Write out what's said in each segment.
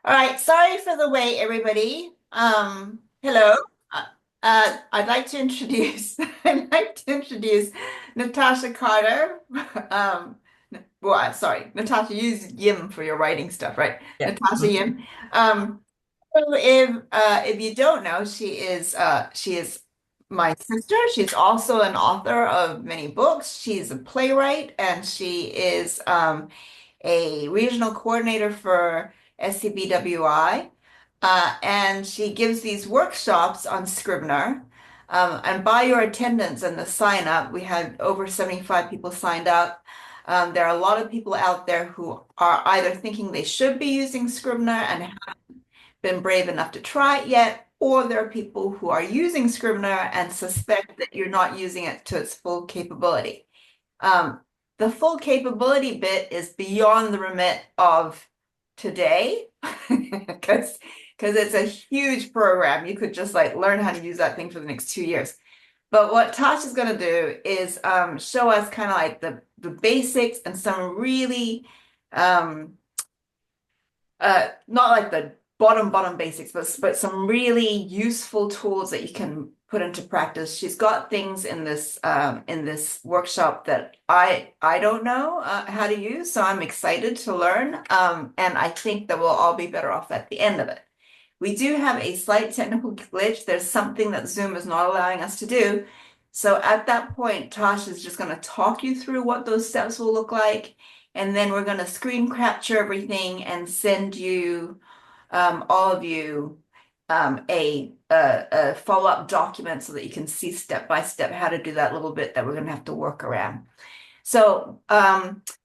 All right, sorry for the wait, everybody. Hello. I'd like to introduce Natasha Carter. Um, sorry, Natasha, use Yim for your writing stuff, right? Yeah. Natasha Mhm. Yim. So if you don't know, she is my sister. She's also an author of many books. She's a playwright, and she is a regional coordinator for SCBWI. And she gives these workshops on Scrivener. And by your attendance and the sign up, we had over 75 people signed up. There are a lot of people out there who are either thinking they should be using Scrivener and haven't been brave enough to try it yet, or there are people who are using Scrivener and suspect that you're not using it to its full capability. Um, the full capability bit is beyond the remit of today because it's a huge program. You could just like learn how to use that thing for the next 2 years. But what Tasha's going to do is show us kind of like the basics and some really um, not like the bottom basics, but some really useful tools that you can put into practice. She's got things in this workshop that I don't know how to use, so I'm excited to learn. And I think that we'll all be better off at the end of it. We do have a slight technical glitch. There's something that Zoom is not allowing us to do. So at that point, Tosh is just going to talk you through what those steps will look like. And then we're going to screen capture everything and send you, all of you, a follow-up document so that you can see step by step how to do that little bit that we're going to have to work around. So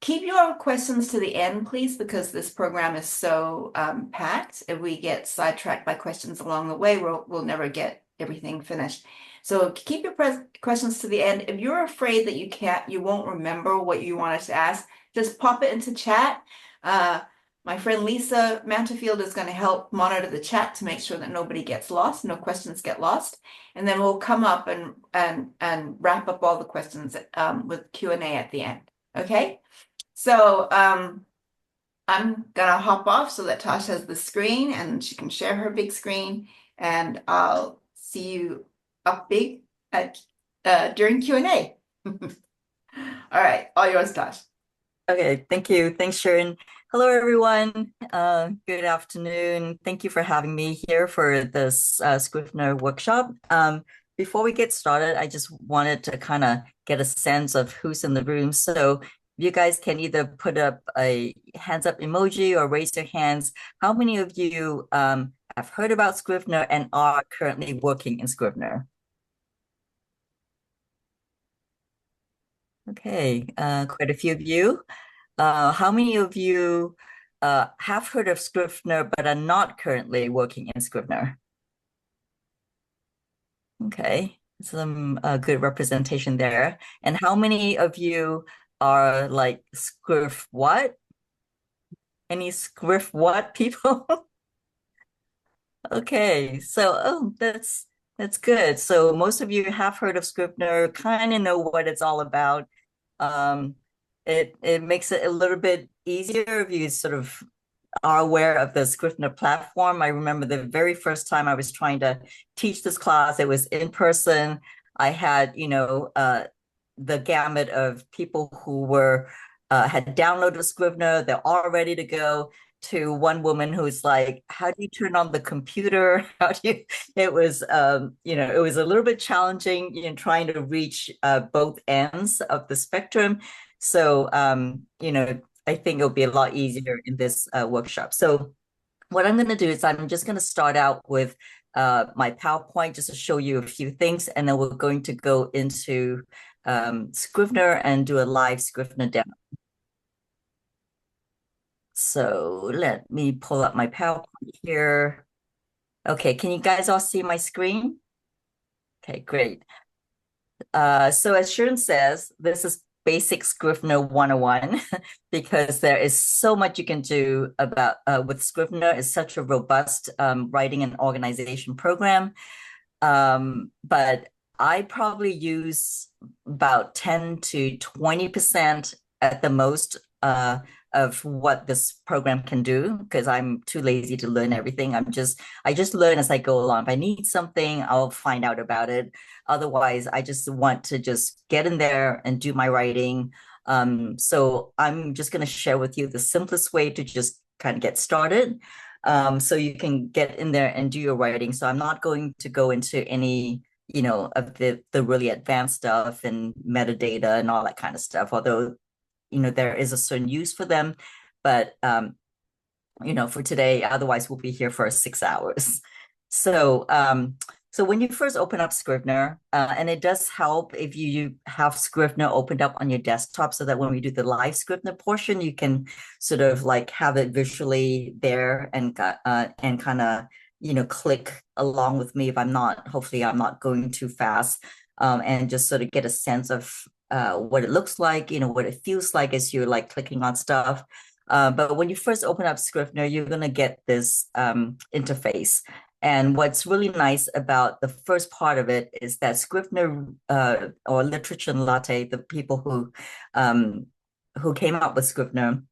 keep your questions to the end, please, because this program is so packed. If we get sidetracked by questions along the way, we'll never get everything finished. So keep your questions to the end. If you're afraid that you won't remember what you wanted to ask, just pop it into chat. Uh, my friend Lisa Manterfield is going to help monitor the chat to make sure that nobody gets lost, no questions get lost. And then we'll come up and wrap up all the questions with Q&A at the end. Okay? So I'm gonna hop off so that Tasha has the screen and she can share her big screen, and I'll see you up big at during Q&A. All right, all yours, Tash. Okay, thank you. Thanks, Sharon. Hello, everyone. Good afternoon. Thank you for having me here for this Scrivener workshop. Before we get started, I just wanted to kind of get a sense of who's in the room. So you guys can either put up a hands up emoji or raise your hands. How many of you have heard about Scrivener and are currently working in Scrivener? Okay, quite a few of you. How many of you have heard of Scrivener but are not currently working in Scrivener? Okay, some good representation there. And how many of you are like Scriv what? Any Scriv what people? Okay, so that's good. So most of you have heard of Scrivener, kind of know what it's all about. Um, it makes it a little bit easier if you sort of are aware of the Scrivener platform. I remember the very first time I was trying to teach this class, it was in person. I had, the gamut of people who were had downloaded Scrivener, they're all ready to go, to one woman who's like, how do you turn on the computer? How do you, it was, it was a little bit challenging, trying to reach both ends of the spectrum. So, I think it'll be a lot easier in this workshop. So what I'm going to do is I'm just going to start out with my PowerPoint just to show you a few things, and then we're going to go into Scrivener and do a live Scrivener demo. So let me pull up my PowerPoint here. Okay, can you guys all see my screen? Okay, great. So as Sharon says, this is basic Scrivener 101 because there is so much you can do about with Scrivener. It's such a robust writing and organization program. But I probably use about 10 to 20% at the most of what this program can do because I'm too lazy to learn everything. I just learn as I go along. If I need something, I'll find out about it. Otherwise, I just want to just get in there and do my writing. So I'm just going to share with you the simplest way to just kind of get started. So you can get in there and do your writing. So I'm not going to go into any, of the really advanced stuff and metadata and all that kind of stuff, although there is a certain use for them, but for today, otherwise we'll be here for 6 hours. So so when you first open up Scrivener, and it does help if you have Scrivener opened up on your desktop so that when we do the live Scrivener portion, you can sort of like have it visually there and kind of click along with me if hopefully I'm not going too fast, and just sort of get a sense of what it looks like, what it feels like as you're like clicking on stuff. But when you first open up Scrivener, you're going to get this interface. And what's really nice about the first part of it is that Scrivener or Literature and Latte, the people who came up with Scrivener,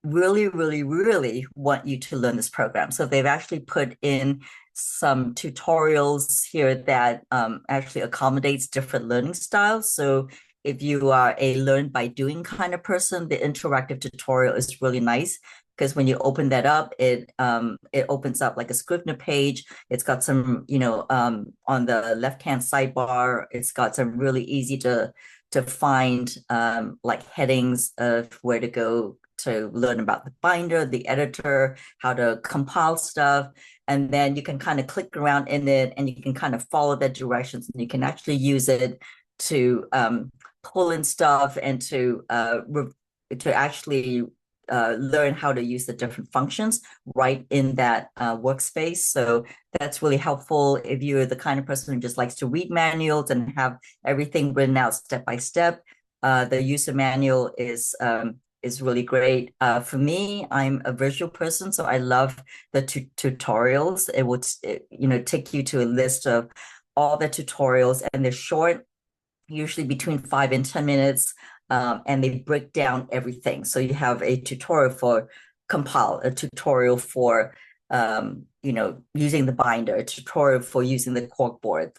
really, really, really want you to learn this program. So they've actually put in some tutorials here that actually accommodates different learning styles. So if you are a learn by doing kind of person, the interactive tutorial is really nice because when you open that up, it opens up like a Scrivener page. It's got some, on the left-hand sidebar, it's got some really easy to find like headings of where to go to learn about the binder, the editor, how to compile stuff. And then you can kind of click around in it and you can kind of follow the directions and you can actually use it to pull in stuff and to actually learn how to use the different functions right in that workspace. So that's really helpful if you're the kind of person who just likes to read manuals and have everything written out step by step. The user manual is really great. For me, I'm a visual person, so I love the tutorials. It would, take you to a list of all the tutorials, and they're short, usually between 5 and 10 minutes, and they break down everything. So you have a tutorial for compile, a tutorial for using the binder, a tutorial for using the corkboard.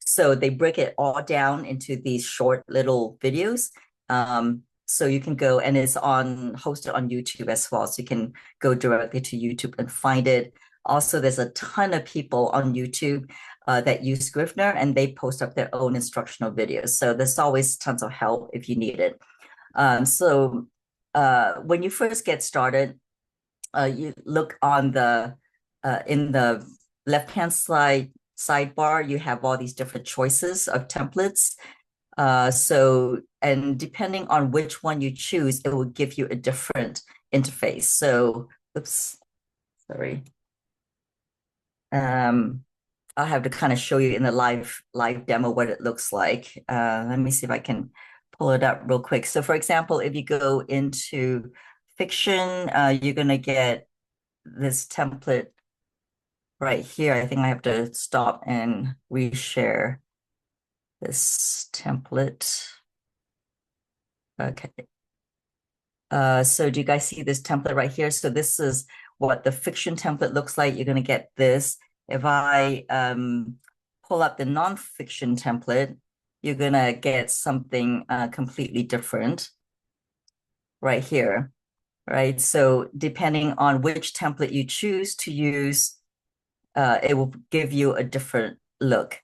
So they break it all down into these short little videos. So you can go, and it's hosted on YouTube as well. So you can go directly to YouTube and find it. Also, there's a ton of people on YouTube that use Scrivener, and they post up their own instructional videos. So there's always tons of help if you need it. So when you first get started, you look on in the left-hand sidebar, you have all these different choices of templates. And depending on which one you choose, it will give you a different interface. So, oops, sorry. I'll have to kind of show you in the live demo what it looks like. Let me see if I can pull it up real quick. So for example, if you go into fiction, you're going to get this template right here. I think I have to stop and reshare this template. Okay. So do you guys see this template right here? So this is what the fiction template looks like. You're going to get this. If I pull up the nonfiction template, you're going to get something completely different right here, right? So depending on which template you choose to use, it will give you a different look.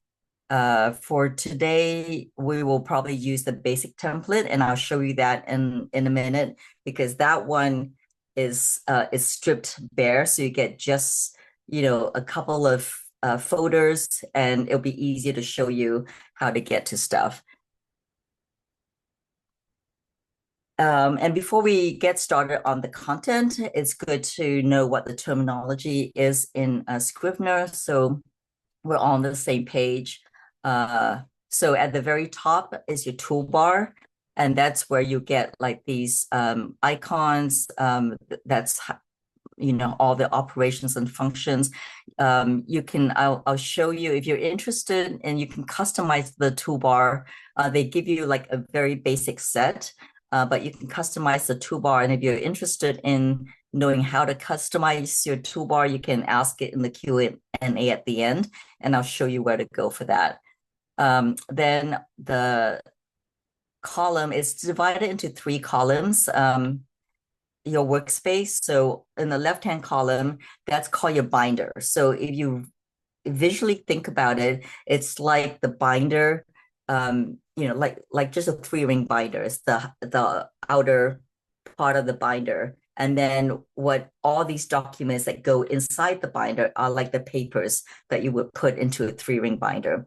For today, we will probably use the basic template, and I'll show you that in a minute because that one is stripped bare, so you get just a couple of folders, and it'll be easier to show you how to get to stuff. And before we get started on the content, it's good to know what the terminology is in Scrivener, so we're on the same page. So at the very top is your toolbar, and that's where you get like these icons. That's all the operations and functions. I'll show you if you're interested, and you can customize the toolbar. They give you like a very basic set. but you can customize the toolbar. And if you're interested in knowing how to customize your toolbar, you can ask it in the Q&A at the end, and I'll show you where to go for that. Then the column is divided into three columns. Your workspace. So in the left-hand column, that's called your binder. So if you visually think about it, it's like the binder, like just a three-ring binder. It's the outer part of the binder. And then what all these documents that go inside the binder are like the papers that you would put into a three-ring binder.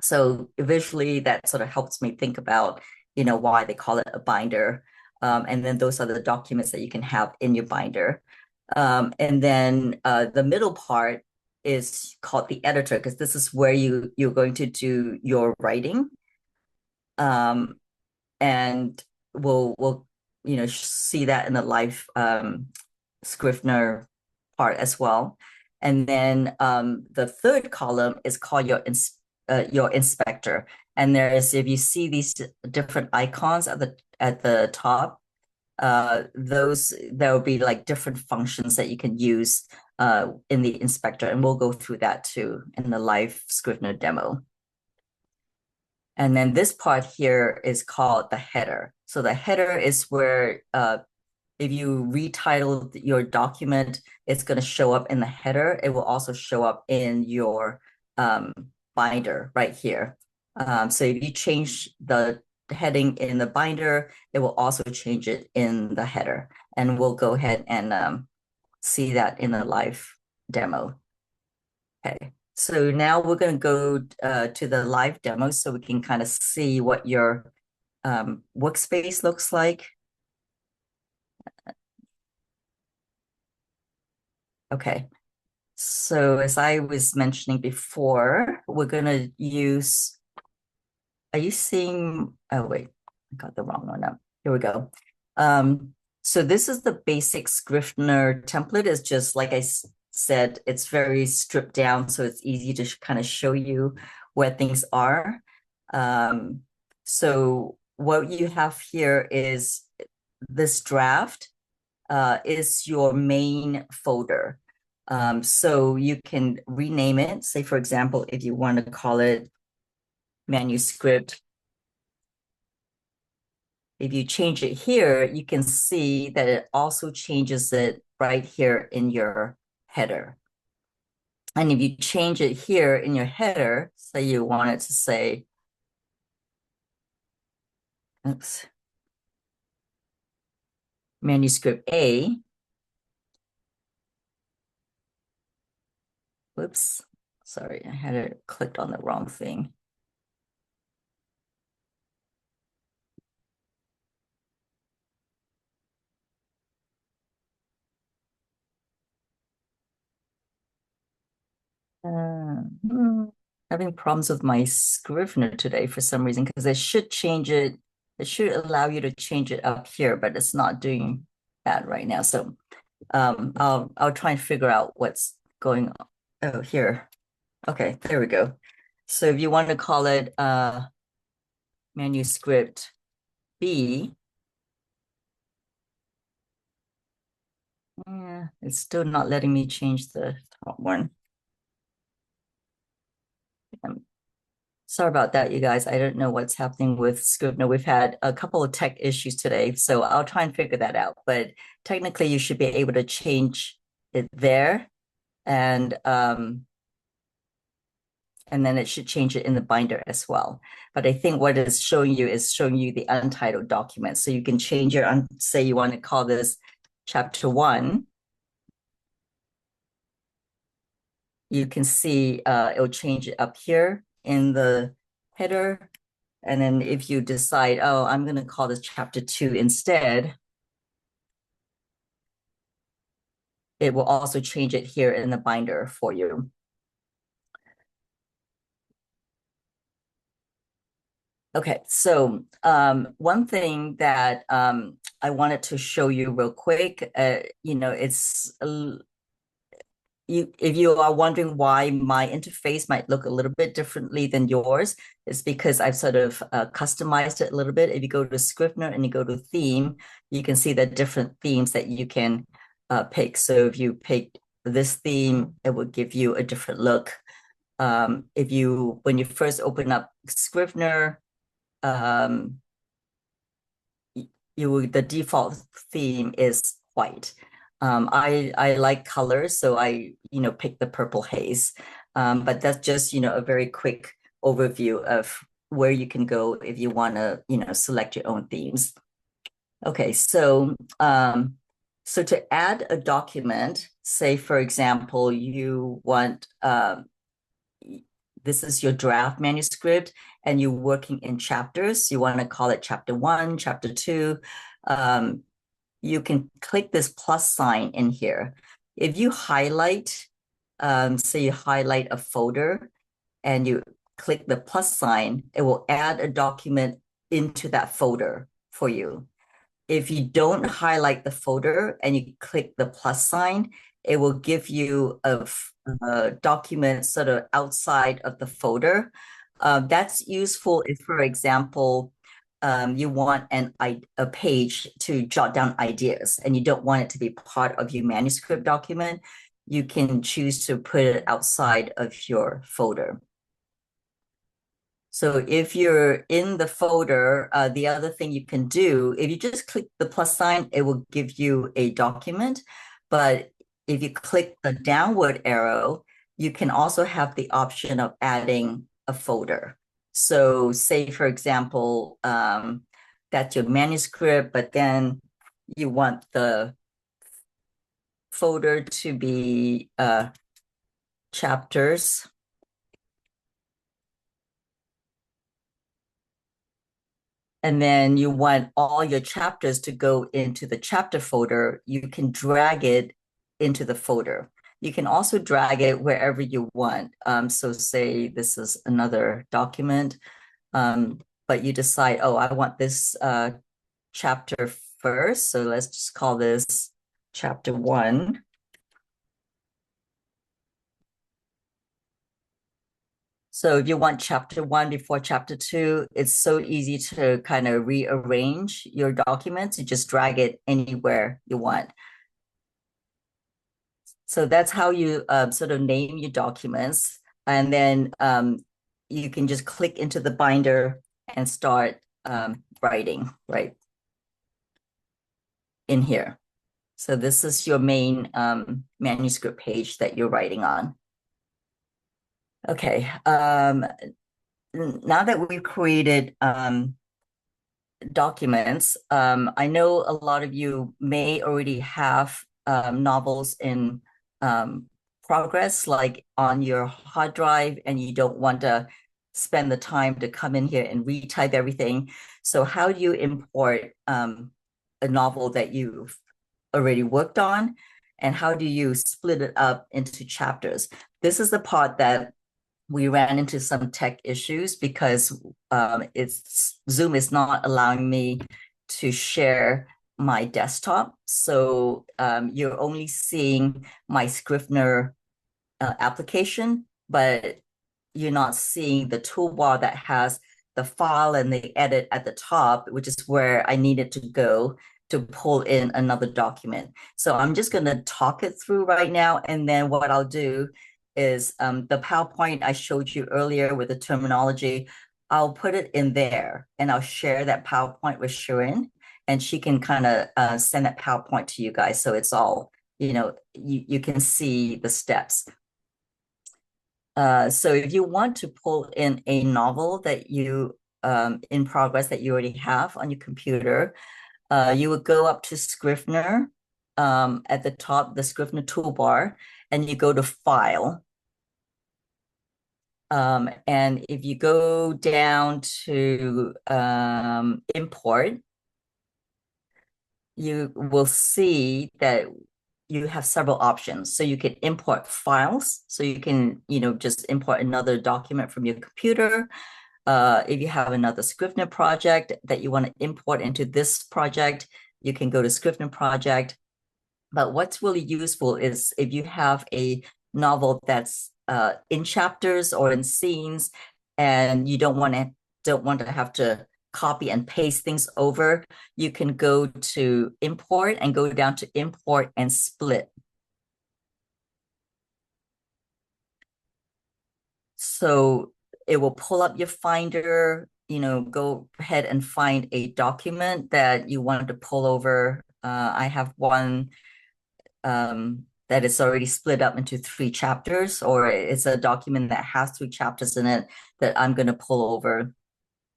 So visually, that sort of helps me think about, why they call it a binder. And then those are the documents that you can have in your binder. And then the middle part is called the editor, because this is where you're going to do your writing. And we'll see that in the live Scrivener part as well. And then the third column is called your inspector. And if you see these different icons at the top, there will be like different functions that you can use in the inspector, and we'll go through that too in the live Scrivener demo. And then this part here is called the header. So the header is where if you retitle your document, it's going to show up in the header. It will also show up in your binder right here. So if you change the heading in the binder, it will also change it in the header. And we'll go ahead and see that in the live demo. Okay, so now we're going to go to the live demo so we can kind of see what your workspace looks like. Okay, so as I was mentioning before, we're going to use, are you seeing, oh wait, I got the wrong one up. Here we go. So this is the basic Scrivener template. It's just like I said, it's very stripped down, so it's easy to kind of show you where things are. So what you have here is this draft is your main folder. So you can rename it. Say, for example, if you want to call it manuscript. If you change it here, you can see that it also changes it right here in your header. And if you change it here in your header, say you want it to say, oops, manuscript A. Whoops, sorry, I had it clicked on the wrong thing. Having problems with my Scrivener today for some reason, because it should change it. It should allow you to change it up here, but it's not doing that right now. So I'll try and figure out what's going on. Oh, here. Okay, there we go. So if you want to call it manuscript B, yeah, it's still not letting me change the top one. Sorry about that, you guys. I don't know what's happening with Scrivener. We've had a couple of tech issues today, so I'll try and figure that out. But technically, you should be able to change it there, and then it should change it in the binder as well. But I think what it's showing you is showing you the untitled document. So you can change your, say you want to call this chapter 1. You can see it'll change it up here in the header. And then if you decide, oh, I'm going to call this chapter 2 instead, it will also change it here in the binder for you. Okay, so one thing that I wanted to show you real quick, it's if you are wondering why my interface might look a little bit differently than yours, it's because I've sort of customized it a little bit. If you go to Scrivener and you go to theme, you can see the different themes that you can pick. So if you pick this theme, it will give you a different look. If you, when you first open up Scrivener, um, the default theme is white. I like colors, so I pick the purple haze. But that's just a very quick overview of where you can go if you want to select your own themes. Okay, so to add a document, say for example you want this is your draft manuscript and you're working in chapters. You want to call it chapter 1, chapter 2. You can click this plus sign in here. If you highlight, say you highlight a folder and you click the plus sign, it will add a document into that folder for you. If you don't highlight the folder and you click the plus sign, it will give you a document sort of outside of the folder. That's useful if, for example, you want a page to jot down ideas and you don't want it to be part of your manuscript document. You can choose to put it outside of your folder. So if you're in the folder, the other thing you can do, if you just click the plus sign, it will give you a document. But if you click the downward arrow, you can also have the option of adding a folder. So say, for example, that's your manuscript, but then you want the folder to be chapters. And then you want all your chapters to go into the chapter folder, you can drag it into the folder. You can also drag it wherever you want. So say this is another document, but you decide, oh, I want this chapter first. So let's just call this chapter 1. So if you want chapter 1 before chapter 2, it's so easy to kind of rearrange your documents. You just drag it anywhere you want. So that's how you sort of name your documents. And then you can just click into the binder and start writing right in here. So this is your main manuscript page that you're writing on. Okay, now that we've created documents, I know a lot of you may already have novels in progress, like on your hard drive, and you don't want to spend the time to come in here and retype everything. So how do you import a novel that you've already worked on, and how do you split it up into chapters? This is the part that we ran into some tech issues because Zoom is not allowing me to share my desktop. So you're only seeing my Scrivener application, but you're not seeing the toolbar that has the file and the edit at the top, which is where I needed to go to pull in another document. So I'm just going to talk it through right now. And then what I'll do is the PowerPoint I showed you earlier with the terminology, I'll put it in there and I'll share that PowerPoint with Shirin, and she can kind of send that PowerPoint to you guys. So it's all, you can see the steps. So if you want to pull in a novel that you in progress that you already have on your computer, you would go up to Scrivener at the top, the Scrivener toolbar, and you go to File. And if you go down to Import, you will see that you have several options. So you can import files. So you can, just import another document from your computer. If you have another Scrivener project that you want to import into this project, you can go to Scrivener project. But what's really useful is if you have a novel that's in chapters or in scenes, and you don't want to have to copy and paste things over, you can go to import and go down to import and split. So it will pull up your Finder, go ahead and find a document that you wanted to pull over. I have one that is already split up into 3 chapters, or it's a document that has 3 chapters in it that I'm going to pull over.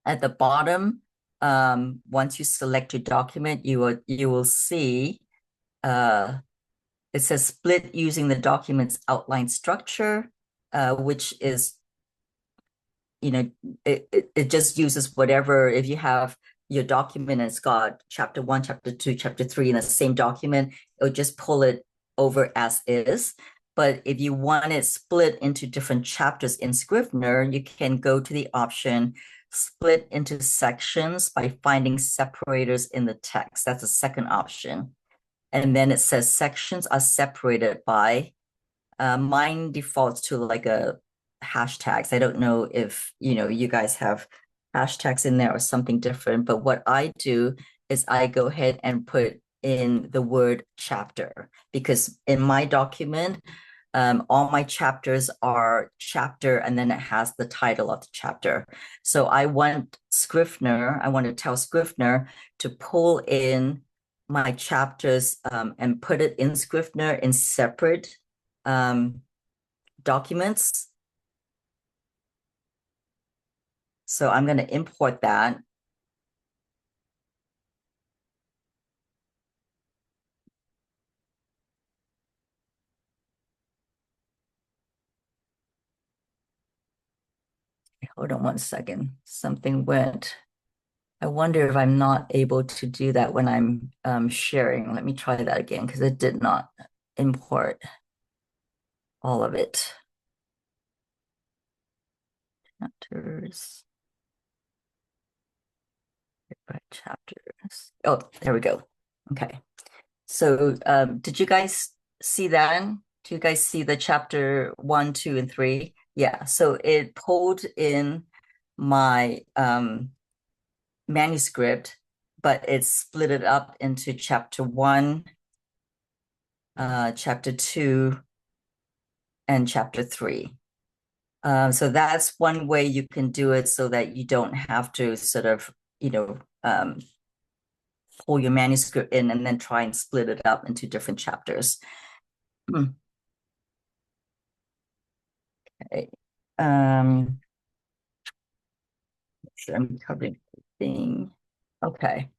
At the bottom, once you select your document, you will see it says split using the document's outline structure, which is it just uses whatever. If you have your document and it's got chapter 1, chapter 2, chapter 3 in the same document, it'll just pull it over as is. But if you want it split into different chapters in Scrivener, you can go to the option split into sections by finding separators in the text. That's the second option. And then it says sections are separated by, mine defaults to like a hashtags. I don't know if you guys have hashtags in there or something different, but what I do is I go ahead and put in the word chapter, because in my document, all my chapters are chapter, and then it has the title of the chapter. So I want to tell Scrivener to pull in my chapters and put it in Scrivener in separate documents. So I'm going to import that. Hold on one second. Something went. I wonder if I'm not able to do that when I'm sharing. Let me try that again, because it did not import all of it. Chapters. Chapters. Oh, there we go. Okay. So did you guys see that? Do you guys see the chapter 1, 2, and 3? Yeah. So it pulled in my manuscript, but it split it up into chapter 1, chapter 2, and chapter 3. So that's one way you can do it, so that you don't have to sort of, pull your manuscript in and then try and split it up into different chapters. Okay. Sure, I'm covering everything. Okay.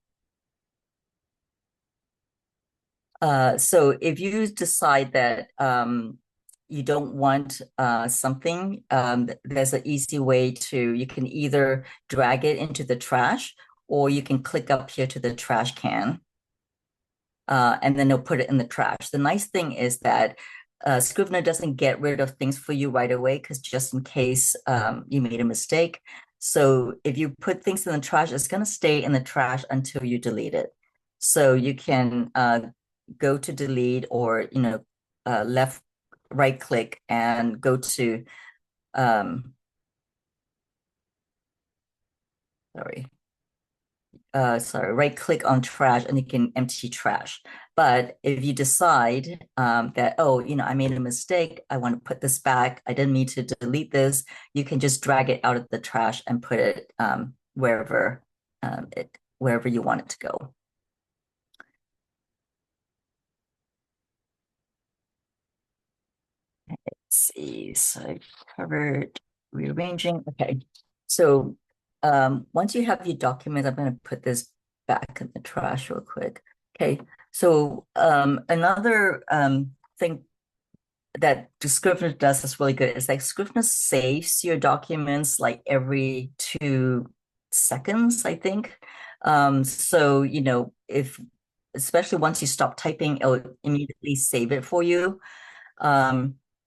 So if you decide that you don't want something, there's an easy way you can either drag it into the trash, or you can click up here to the trash can, and then they'll put it in the trash. The nice thing is that Scrivener doesn't get rid of things for you right away, because just in case you made a mistake. So if you put things in the trash, it's going to stay in the trash until you delete it. So you can go to delete, or right click and go to right click on trash, and you can empty trash. But if you decide that, oh, I made a mistake, I want to put this back, I didn't mean to delete this, you can just drag it out of the trash and put it wherever you want it to go. Let's see. So I covered rearranging. Okay. So once you have your document, I'm going to put this back in the trash real quick. Okay. So another thing that Scrivener does is really good is like Scrivener saves your documents like every 2 seconds, I think. So if especially once you stop typing, it'll immediately save it for you,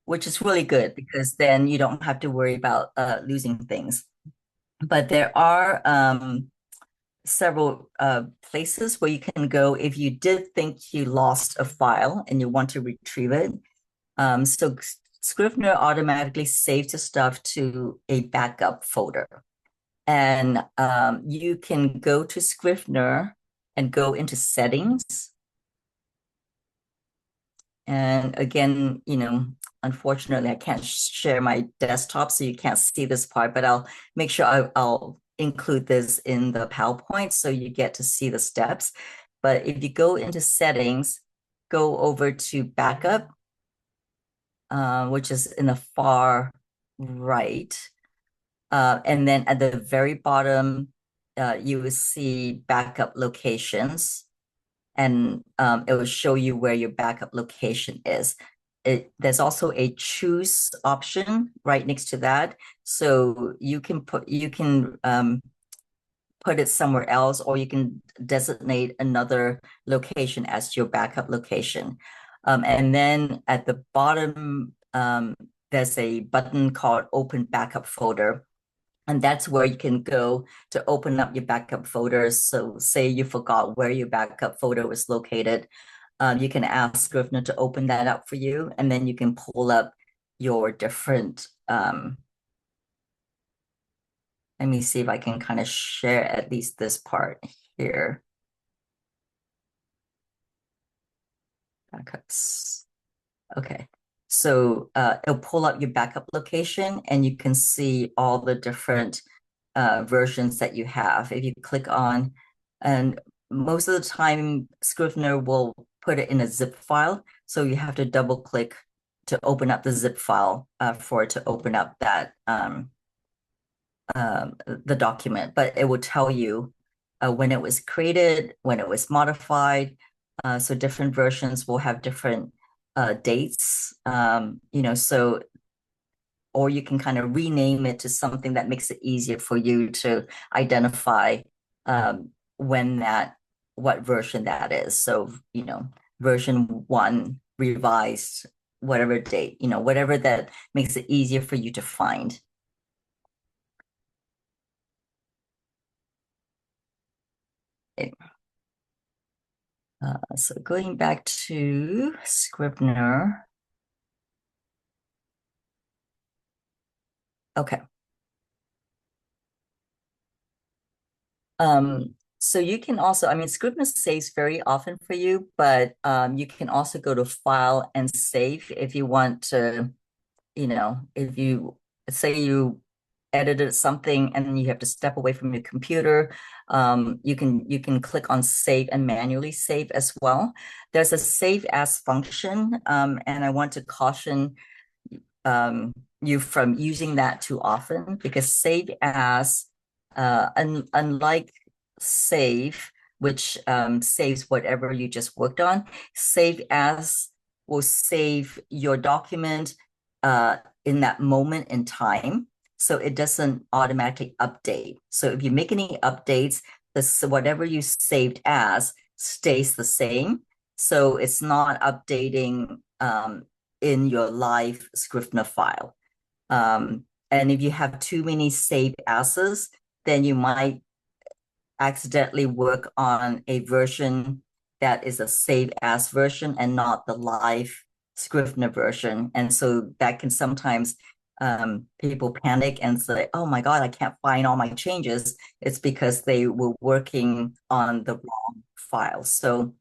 which is really good, because then you don't have to worry about losing things. But there are several places where you can go if you did think you lost a file and you want to retrieve it. So Scrivener automatically saves the stuff to a backup folder. And you can go to Scrivener and go into settings. And again, unfortunately, I can't share my desktop, so you can't see this part, but I'll make sure I'll include this in the PowerPoint so you get to see the steps. But if you go into settings, go over to backup, which is in the far right. And then at the very bottom, you will see backup locations, and it will show you where your backup location is. There's also a choose option right next to that. So you can put it somewhere else, or you can designate another location as your backup location. And then at the bottom, there's a button called Open Backup Folder. And that's where you can go to open up your backup folders. So say you forgot where your backup folder was located. You can ask Scrivener to open that up for you, and then you can pull up your different, let me see if I can kind of share at least this part here. Backups. Okay. So it'll pull up your backup location, and you can see all the different versions that you have. If you click on, and most of the time, Scrivener will put it in a zip file. So you have to double click to open up the zip file for it to open up that the document. But it will tell you when it was created, when it was modified. So different versions will have different dates. So or you can kind of rename it to something that makes it easier for you to identify what version that is. So, version 1 revised, whatever date, whatever that makes it easier for you to find. Okay. So going back to Scrivener. Okay. So you can also, Scrivener saves very often for you, but you can also go to File and Save if you want to, if you say you edited something and you have to step away from your computer, you can click on Save and manually save as well. There's a Save As function, and I want to caution you from using that too often, because Save As, unlike Save, which saves whatever you just worked on, Save As will save your document in that moment in time. So it doesn't automatically update. So if you make any updates, whatever you saved as stays the same. So it's not updating in your live Scrivener file. And if you have too many saved as's, then you might accidentally work on a version that is a save as version and not the live Scrivener version. And so that can sometimes people panic and say, oh my God, I can't find all my changes. It's because they were working on the wrong file. So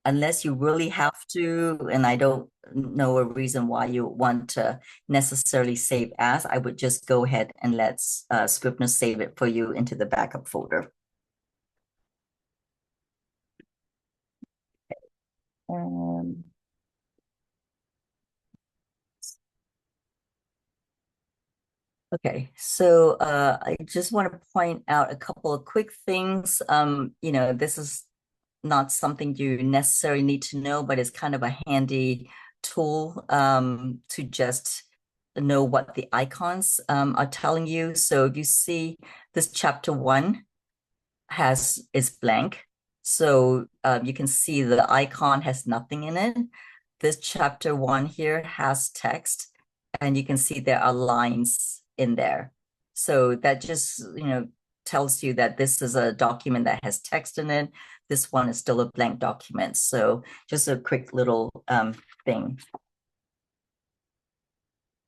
unless you really have to, and I don't know a reason why you want to necessarily save as, I would just go ahead and let Scrivener save it for you into the backup folder. Um, okay, so I just want to point out a couple of quick things. This is not something you necessarily need to know, but it's kind of a handy tool to just know what the icons are telling you. So if you see this chapter 1 is blank, so you can see the icon has nothing in it. This chapter 1 here has text, and you can see there are lines in there. So that just tells you that this is a document that has text in it. This one is still a blank document. So just a quick little thing.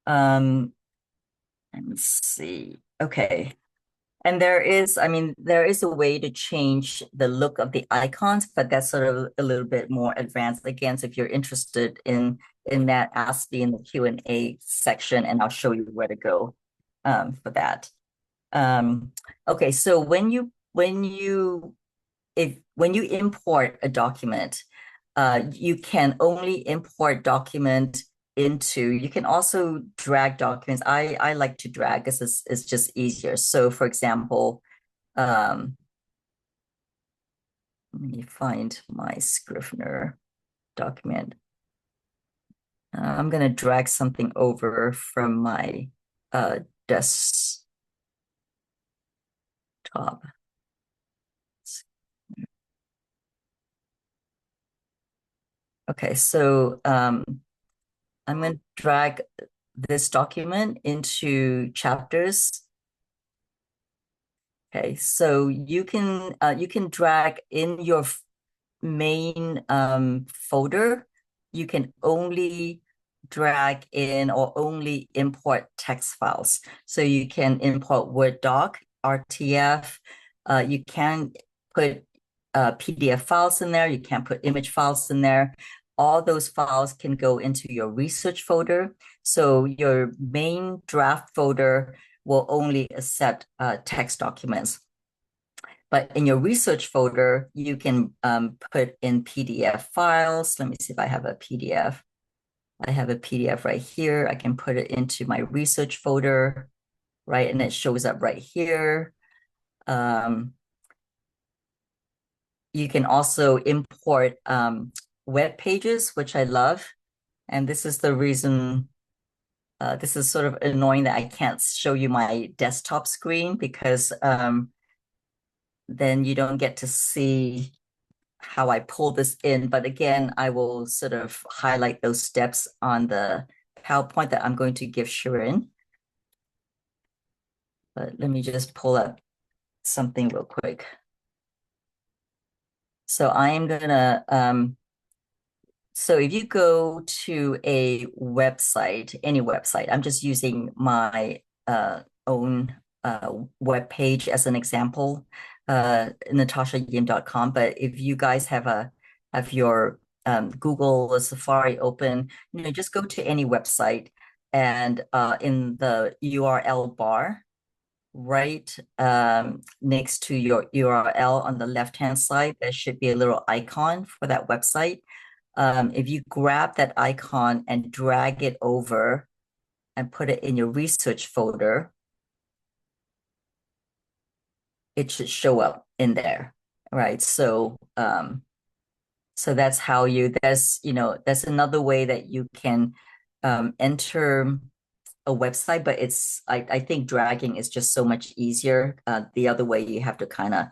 Um, let me see. Okay. And I mean, there is a way to change the look of the icons, but that's sort of a little bit more advanced. Again, so if you're interested in that, ask me in the Q&A section, and I'll show you where to go for that. Okay, so when you import a document, you can only import document into, you can also drag documents. I like to drag because it's just easier. So for example, let me find my Scrivener document. I'm going to drag something over from my desktop. Okay, so I'm going to drag this document into chapters. Okay, so you can drag in your main folder. You can only drag in or only import text files. So you can import Word doc, RTF. You can put PDF files in there. You can put image files in there. All those files can go into your research folder. So your main draft folder will only accept text documents. But in your research folder, you can put in PDF files. Let me see if I have a PDF. I have a PDF right here. I can put it into my research folder, right? And it shows up right here. You can also import web pages, which I love. And this is the reason, this is sort of annoying that I can't show you my desktop screen because then you don't get to see how I pull this in. But again, I will sort of highlight those steps on the PowerPoint that I'm going to give Shirin. But let me just pull up something real quick. So I am gonna, so if you go to a website, any website, I'm just using my own web page as an example, natashayim.com. But if you guys have your Google or Safari open, just go to any website and in the URL bar, right next to your URL on the left-hand side, there should be a little icon for that website. If you grab that icon and drag it over and put it in your research folder, it should show up in there, right? So so that's how that's another way that you can enter a website, but I think dragging is just so much easier. The other way you have to kind of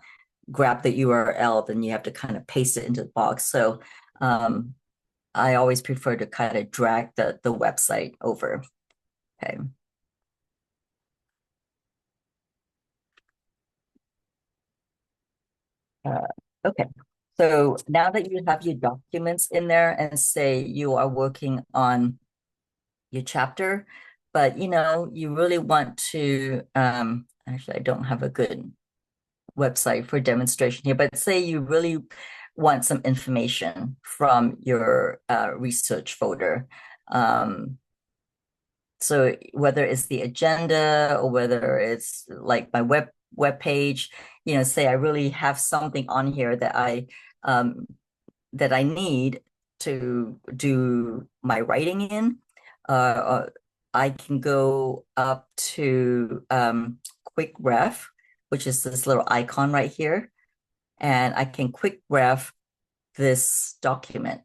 grab the URL, then you have to kind of paste it into the box. So I always prefer to kind of drag the website over. Okay. Okay. So now that you have your documents in there and say you are working on your chapter, but you really want to, actually, I don't have a good website for demonstration here, but say you really want some information from your research folder. So whether it's the agenda or whether it's like my web page, say I really have something on here that I need to do my writing in, I can go up to Quick Ref, which is this little icon right here, and I can Quick Ref this document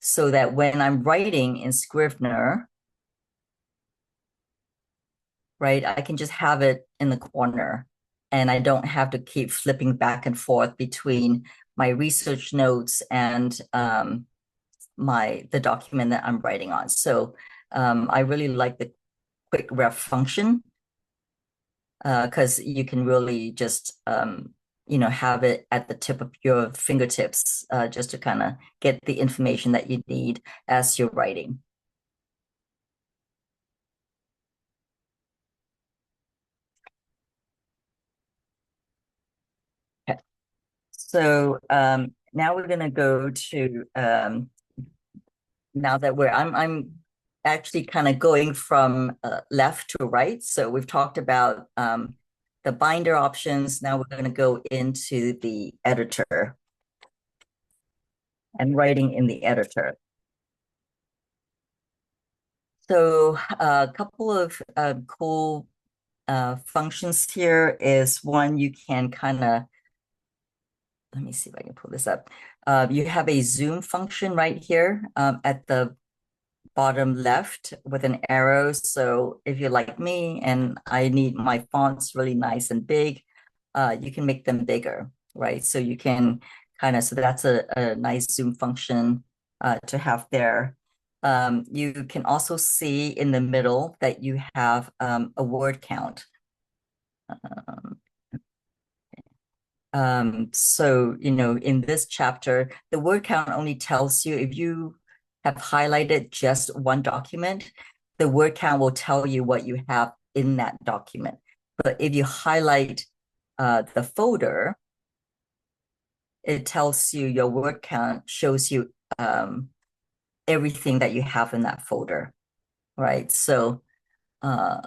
so that when I'm writing in Scrivener, right, I can just have it in the corner and I don't have to keep flipping back and forth between my research notes and the document that I'm writing on. So I really like the quick ref function because you can really just have it at the tip of your fingertips just to kind of get the information that you need as you're writing. So now we're gonna go to now that I'm actually kind of going from left to right. So we've talked about the binder options. Now we're going to go into the editor and writing in the editor. So a couple of cool functions here is one you can kind of, let me see if I can pull this up. You have a zoom function right here at the bottom left with an arrow. So if you're like me and I need my fonts really nice and big, you can make them bigger, right? So you can kind of, so that's a nice zoom function to have there. You can also see in the middle that you have a word count. Um, so, in this chapter, the word count only tells you if you have highlighted just one document, the word count will tell you what you have in that document. But if you highlight the folder, it tells you your word count, shows you everything that you have in that folder, right? Uh,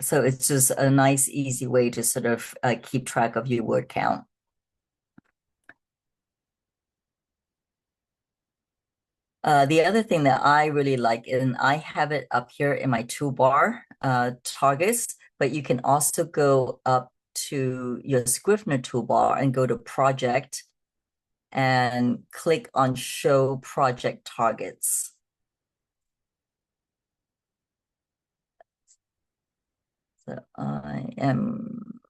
so it's just a nice, easy way to sort of keep track of your word count. The other thing that I really like, and I have it up here in my toolbar, targets, but you can also go up to your Scrivener toolbar and go to project and click on show project targets. So I am,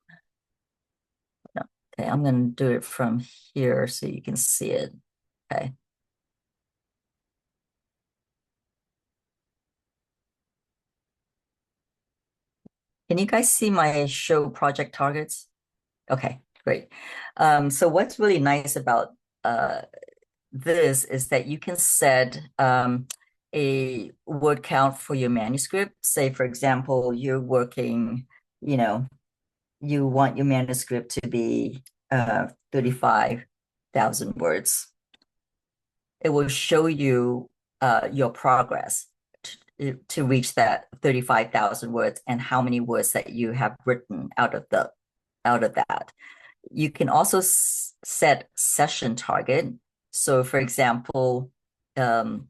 no, okay, I'm going to do it from here so you can see it. Okay. Can you guys see my show project targets? Okay, great. So what's really nice about this is that you can set a word count for your manuscript. Say, for example, you're working, you know, you want your manuscript to be 35,000 words. It will show you your progress to reach that 35,000 words and how many words that you have written out of that. You can also set session target. So for example, in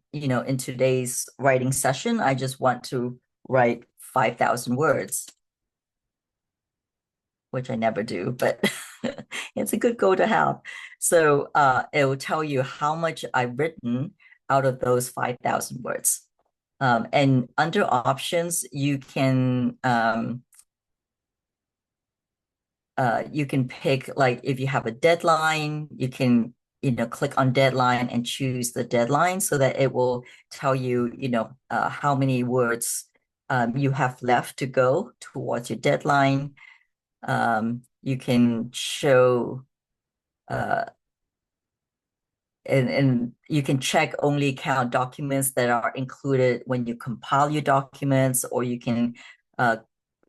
today's writing session, I just want to write 5,000 words, which I never do, but it's a good goal to have. So it will tell you how much I've written out of those 5,000 words. And under options, you can pick, like, if you have a deadline, you can click on deadline and choose the deadline so that it will tell you how many words you have left to go towards your deadline. You can show uh, and you can check only count documents that are included when you compile your documents, or uh,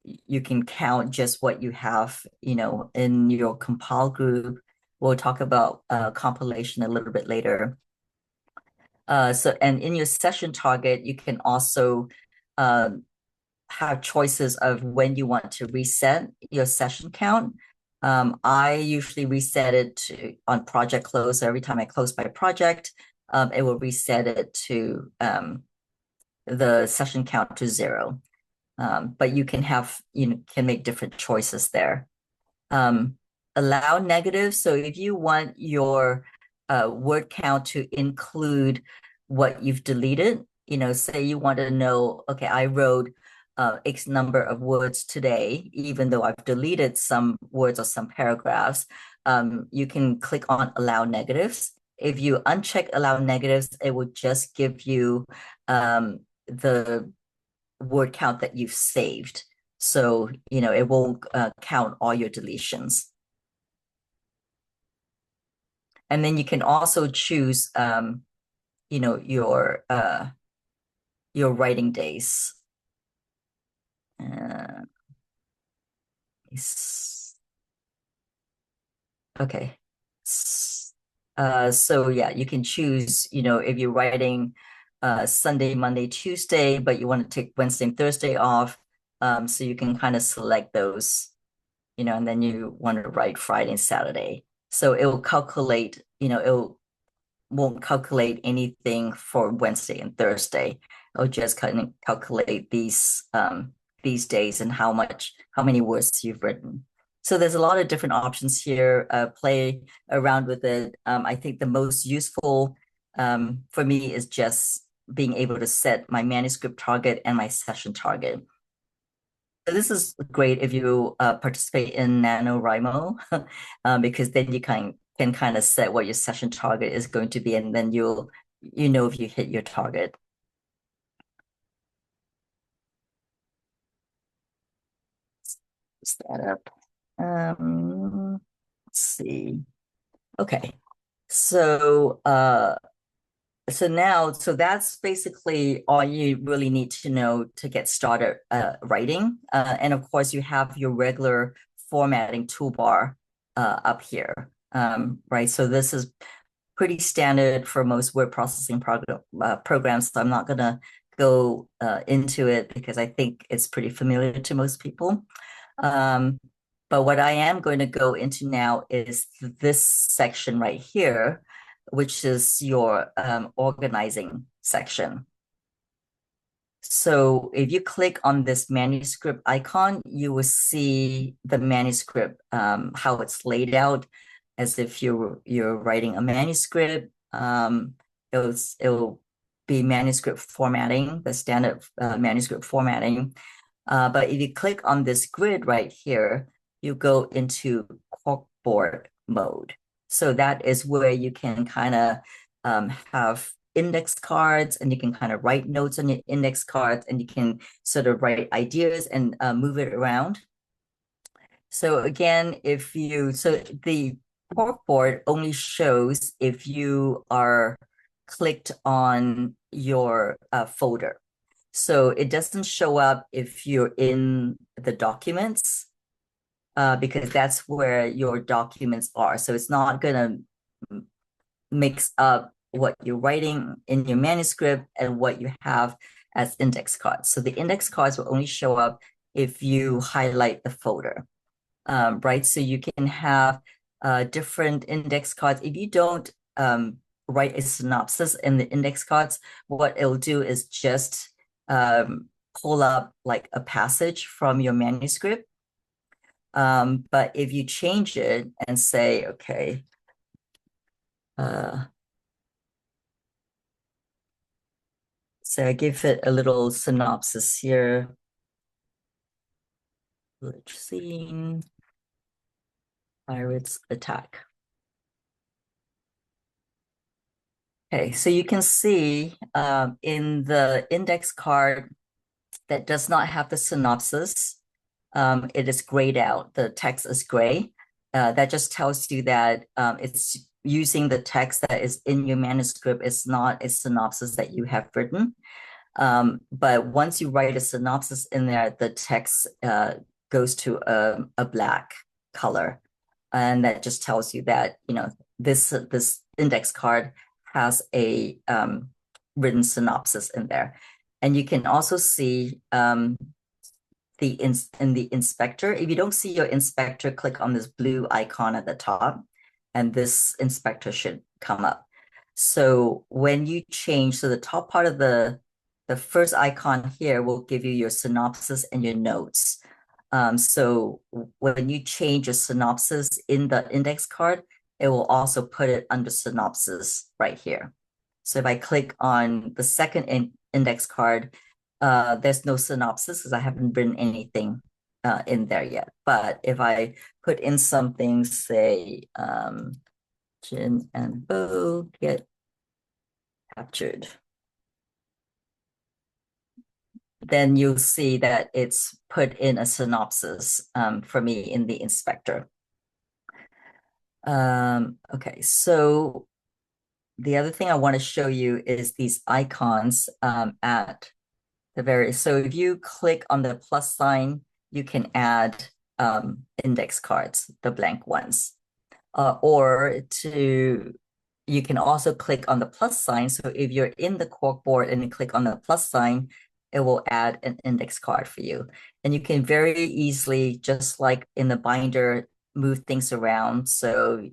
you can count just what you have, in your compile group. We'll talk about compilation a little bit later. And in your session target, you can also have choices of when you want to reset your session count. I usually reset it on project close. So every time I close my project, it will reset it to the session count to 0. But you can make different choices there. Allow negatives. So if you want your word count to include what you've deleted, say you want to know, okay, I wrote X number of words today, even though I've deleted some words or some paragraphs, you can click on allow negatives. If you uncheck allow negatives, it will just give you the word count that you've saved. So, it won't count all your deletions. And then you can also choose, your writing days. Okay. So yeah, you can choose, if you're writing Sunday, Monday, Tuesday, but you want to take Wednesday and Thursday off. So you can kind of select those, and then you want to write Friday and Saturday. So it will calculate, it won't calculate anything for Wednesday and Thursday. It'll just kind of calculate these days and how many words you've written. So there's a lot of different options here. Play around with it. I think the most useful for me is just being able to set my manuscript target and my session target. So this is great if you participate in NaNoWriMo, because then you can kind of set what your session target is going to be, and then you know if you hit your target. Set that up. Let's see. Okay. So so that's basically all you really need to know to get started writing. And of course, you have your regular formatting toolbar up here, right? So this is pretty standard for most word processing programs. So I'm not going to go into it because I think it's pretty familiar to most people. Um, but what I am going to go into now is this section right here, which is your organizing section. So if you click on this manuscript icon, you will see the manuscript, how it's laid out, as if you're writing a manuscript. It'll be manuscript formatting, the standard manuscript formatting. But if you click on this grid right here, you go into corkboard mode. So that is where you can kind of have index cards, and you can kind of write notes on your index cards, and you can sort of write ideas and move it around. So again, so the corkboard only shows if you are clicked on your folder. So it doesn't show up if you're in the documents, because that's where your documents are. So it's not going to mix up what you're writing in your manuscript and what you have as index cards. So the index cards will only show up if you highlight the folder, right? So you can have different index cards. If you don't write a synopsis in the index cards, what it'll do is just pull up like a passage from your manuscript. But if you change it and say, okay, so I give it a little synopsis here. Village scene, pirates attack. Okay, so you can see in the index card that does not have the synopsis, it is grayed out. The text is gray. That just tells you that it's using the text that is in your manuscript. It's not a synopsis that you have written. But once you write a synopsis in there, the text goes to a black color. And that just tells you that, this index card has a written synopsis in there. And you can also see in the inspector. If you don't see your inspector, click on this blue icon at the top, and this inspector should come up. So when you change, so the top part of the first icon here will give you your synopsis and your notes. So when you change your synopsis in the index card, it will also put it under synopsis right here. So if I click on the second index card, there's no synopsis because I haven't written anything in there yet. But if I put in something, say, Jin and Bo get captured, then you'll see that it's put in a synopsis for me in the inspector. Okay, so the other thing I want to show you is these icons at the very, so if you click on the plus sign, you can add index cards, the blank ones. or you can also click on the plus sign. So if you're in the corkboard and you click on the plus sign, it will add an index card for you. And you can very easily, just like in the binder, move things around. So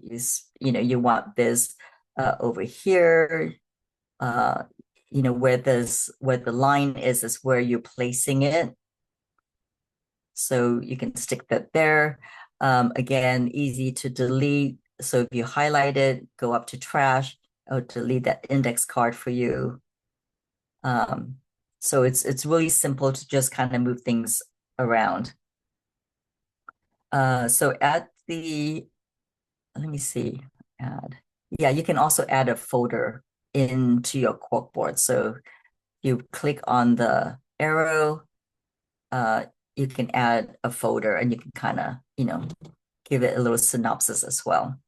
you want this over here. Uh, where the line is where you're placing it. So you can stick that there. Again, easy to delete. So if you highlight it, go up to trash, it'll delete that index card for you. Um, so it's really simple to just kind of move things around. So let me see, add. Yeah, you can also add a folder into your corkboard. So you click on the arrow, uh, you can add a folder and you can kind of, give it a little synopsis as well.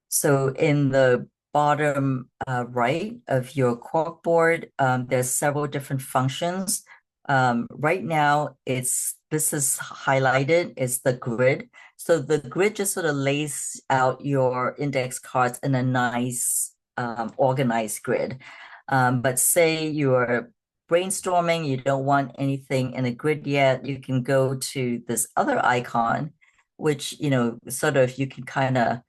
So in the bottom right of your corkboard, there's several different functions. Right now, this is highlighted, it's the grid. So the grid just sort of lays out your index cards in a nice organized grid. But say you're brainstorming, you don't want anything in a grid yet, you can go to this other icon, which, sort of you can kind of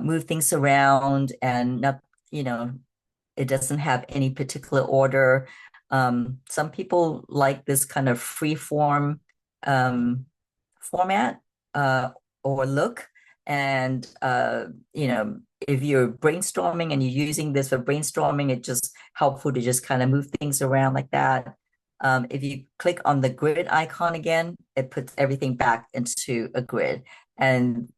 move things around and not, it doesn't have any particular order. Some people like this kind of free form format or look. And, if you're brainstorming and you're using this for brainstorming, it's just helpful to just kind of move things around like that. If you click on the grid icon again, it puts everything back into a grid. And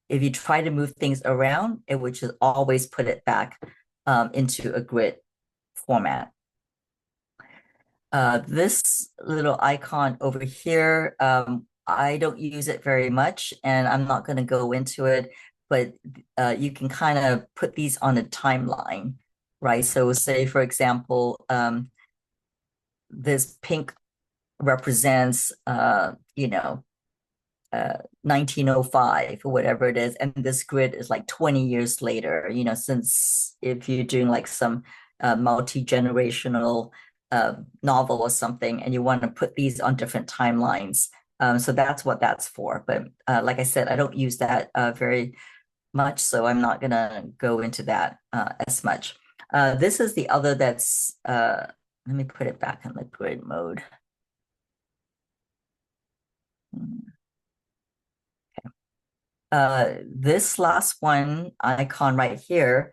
if you try to move things around, it would just always put it back into a grid format. This little icon over here, I don't use it very much, and I'm not going to go into it, but you can kind of put these on a timeline, right? So say, for example, this pink represents, 1905 or whatever it is, and this grid is like 20 years later, since if you're doing like some multi-generational novel or something and you want to put these on different timelines. So that's what that's for. But like I said, I don't use that very much, so I'm not gonna go into that as much. This is the other that's, let me put it back in the grid mode. This last one icon right here,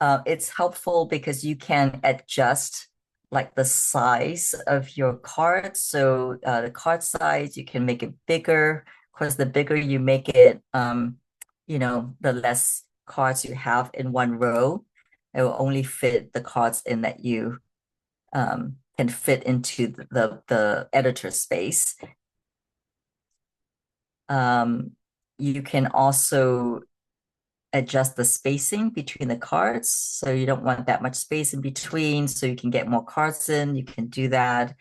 it's helpful because you can adjust like the size of your card. So the card size, you can make it bigger. Of course, the bigger you make it, the less cards you have in one row. It will only fit the cards in that you can fit into the editor space. You can also adjust the spacing between the cards. So you don't want that much space in between, so you can get more cards in. You can do that.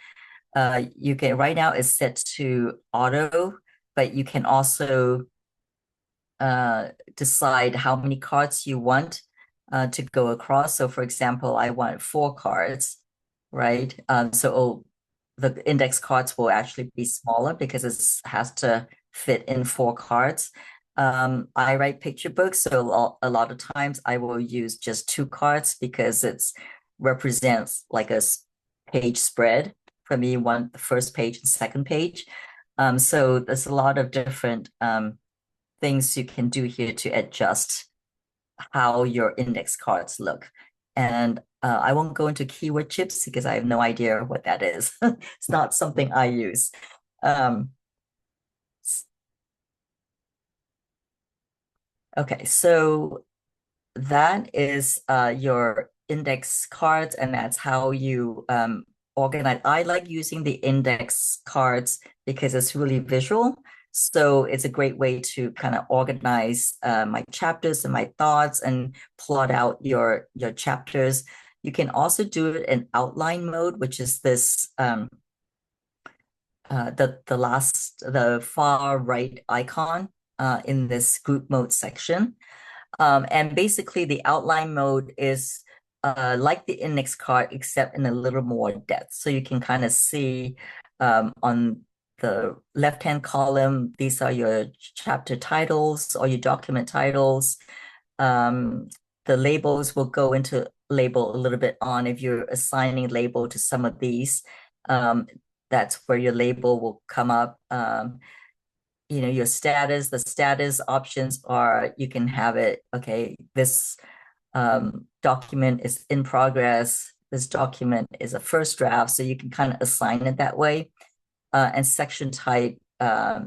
You can, right now it's set to auto, but you can also decide how many cards you want to go across. So for example, I want 4 cards, right? The index cards will actually be smaller because it has to fit in 4 cards. I write picture books, so a lot of times I will use just 2 cards because it's represents like a page spread for me, the first page and second page. So there's a lot of different things you can do here to adjust how your index cards look. And I won't go into keyword chips because I have no idea what that is. It's not something I use. Okay, so that is your index cards, and that's how you organize. I like using the index cards because it's really visual. So it's a great way to kind of organize my chapters and my thoughts and plot out your chapters. You can also do it in outline mode, which is this the far right icon in this group mode section. And basically the outline mode is like the index card, except in a little more depth. So you can kind of see on the left-hand column, these are your chapter titles or your document titles. Um, the labels will go into label a little bit on if you're assigning label to some of these. That's where your label will come up. Your status, the status options are you can have it, okay, this document is in progress, this document is a first draft, so you can kind of assign it that way. And section type,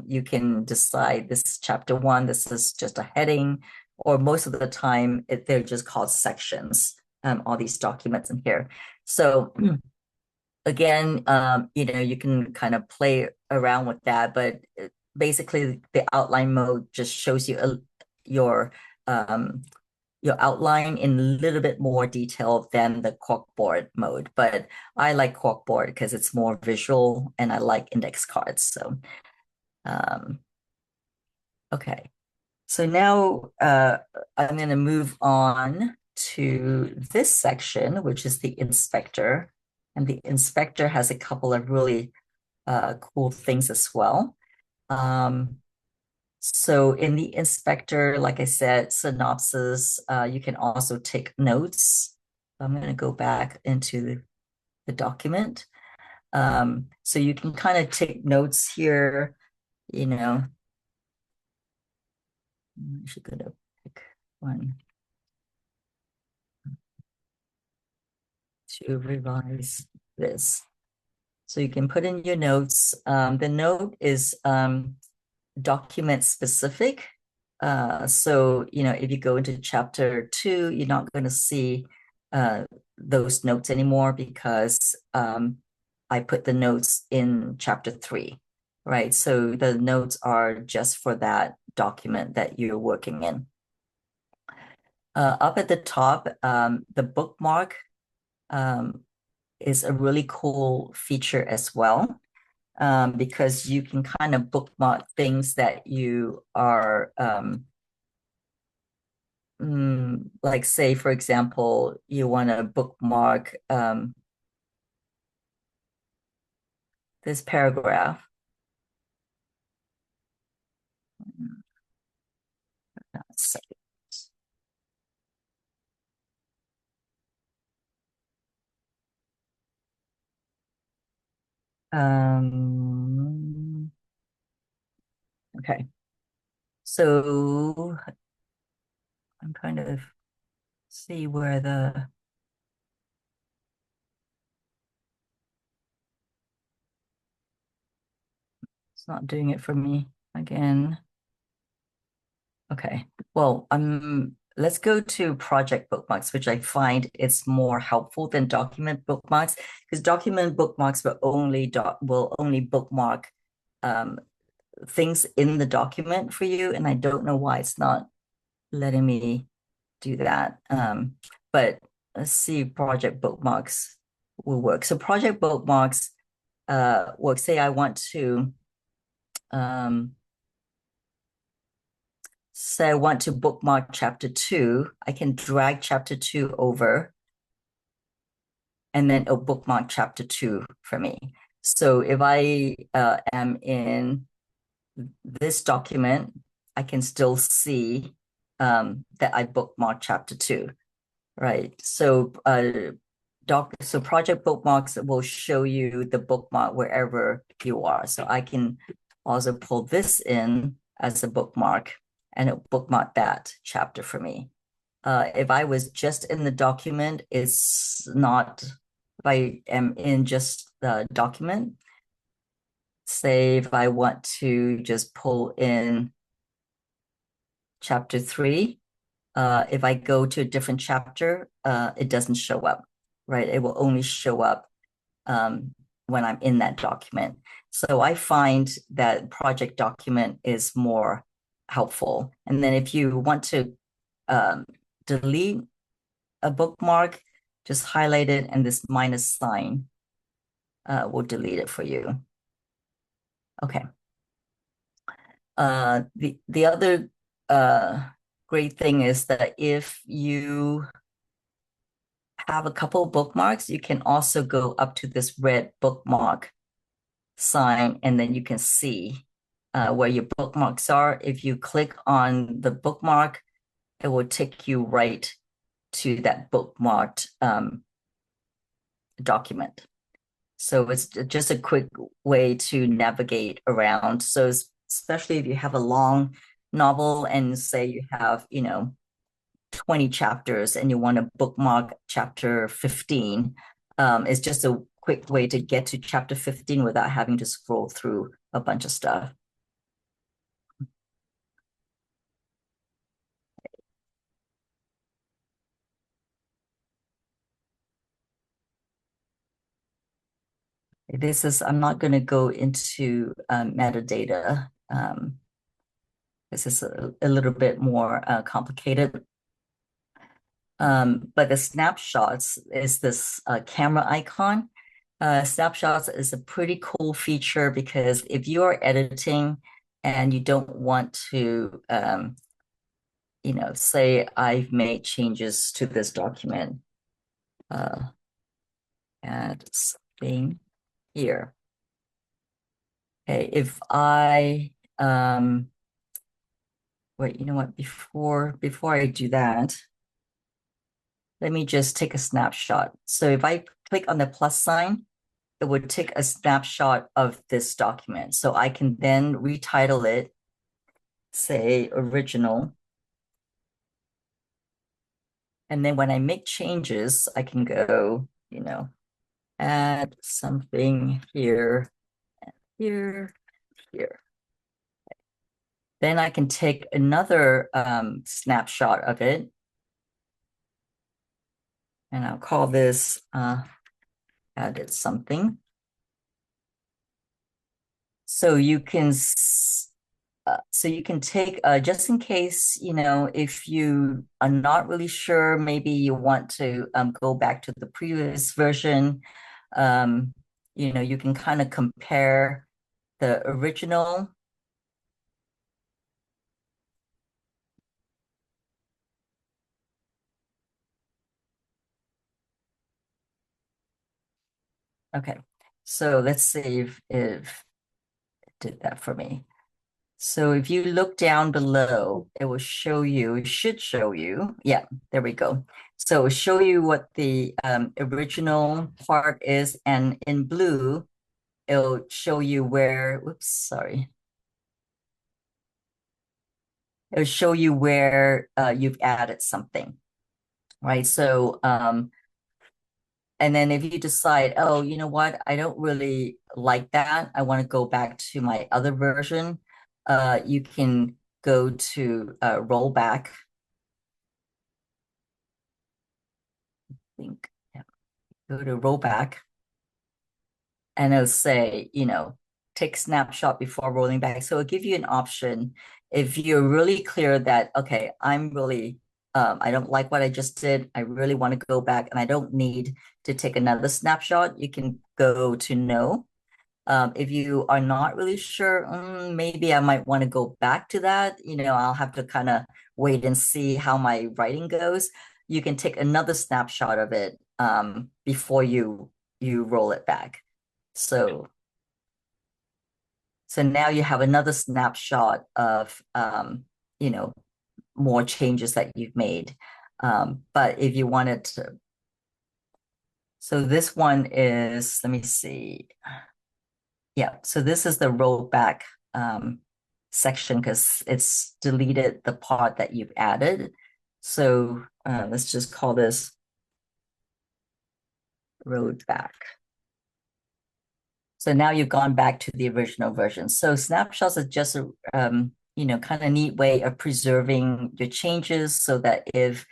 you can decide this is chapter 1, this is just a heading, or most of the time they're just called sections, all these documents in here. So again, you can kind of play around with that, but basically the outline mode just shows you um, your outline in a little bit more detail than the corkboard mode. But I like corkboard because it's more visual and I like index cards. So, um, okay. So now I'm going to move on to this section, which is the inspector. And the inspector has a couple of really cool things as well. So in the inspector, like I said, synopsis, you can also take notes. I'm going to go back into the document. So you can kind of take notes here, I should go to pick one to revise this. So you can put in your notes. The note is document specific. So, if you go into chapter 2, you're not going to see those notes anymore because I put the notes in chapter 3, right? So the notes are just for that document that you're working in. Up at the top, the bookmark is a really cool feature as well. Because you can kind of bookmark things that you are, like say, for example, you want to bookmark this paragraph. Okay, so I'm trying to see where it's not doing it for me again. Okay, well, let's go to project bookmarks, which I find it's more helpful than document bookmarks, because document bookmarks will only bookmark things in the document for you, and I don't know why it's not letting me do that. But let's see if project bookmarks will work. So project bookmarks work. Say I want to say I want to bookmark chapter 2, I can drag chapter 2 over and then it'll bookmark chapter 2 for me. So if I am in this document, I can still see that I bookmarked chapter 2, right? So so project bookmarks will show you the bookmark wherever you are. So I can also pull this in as a bookmark and it'll bookmark that chapter for me. If I was just in the document, it's not, if I am in just the document, say if I want to just pull in chapter 3, if I go to a different chapter, it doesn't show up, right? It will only show up when I'm in that document. So I find that project document is more helpful. And then if you want to delete a bookmark, just highlight it and this minus sign will delete it for you. Okay. The other great thing is that if you have a couple bookmarks, you can also go up to this red bookmark sign, and then you can see where your bookmarks are. If you click on the bookmark, it will take you right to that bookmarked document. So it's just a quick way to navigate around. So especially if you have a long novel and say you have, 20 chapters and you want to bookmark chapter 15, it's just a quick way to get to chapter 15 without having to scroll through a bunch of stuff. I'm not going to go into metadata. This is a little bit more complicated. But the snapshots is this camera icon. Snapshots is a pretty cool feature because if you are editing and you don't want to, say I've made changes to this document, add something here. Okay, if I, wait, you know what, before I do that, let me just take a snapshot. So if I click on the plus sign, it would take a snapshot of this document. So I can then retitle it, say original. And then when I make changes, I can go, add something here, here, here. Then I can take another snapshot of it. And I'll call this added something. So you can take just in case, if you are not really sure, maybe you want to go back to the previous version. You can kind of compare the original. Okay, so let's see if it did that for me. So if you look down below, it will show you, it should show you. Yeah, there we go. So it will show you what the original part is. And in blue, it'll show you where, whoops, sorry. It'll show you where you've added something, right? So, and then if you decide, oh, you know what, I don't really like that. I want to go back to my other version. You can go to rollback. I think, yeah, go to rollback, and it'll say, take snapshot before rolling back. So it'll give you an option if you're really clear that, okay, I don't like what I just did. I really want to go back and I don't need to take another snapshot. You can go to no. If you are not really sure, maybe I might want to go back to that. I'll have to kind of wait and see how my writing goes. You can take another snapshot of it before you roll it back. So now you have another snapshot of more changes that you've made. But if you wanted to, so this one is, let me see. Yeah, so this is the rollback section because it's deleted the part that you've added. So let's just call this rollback. So now you've gone back to the original version. So snapshots are just a kind of neat way of preserving your changes so that if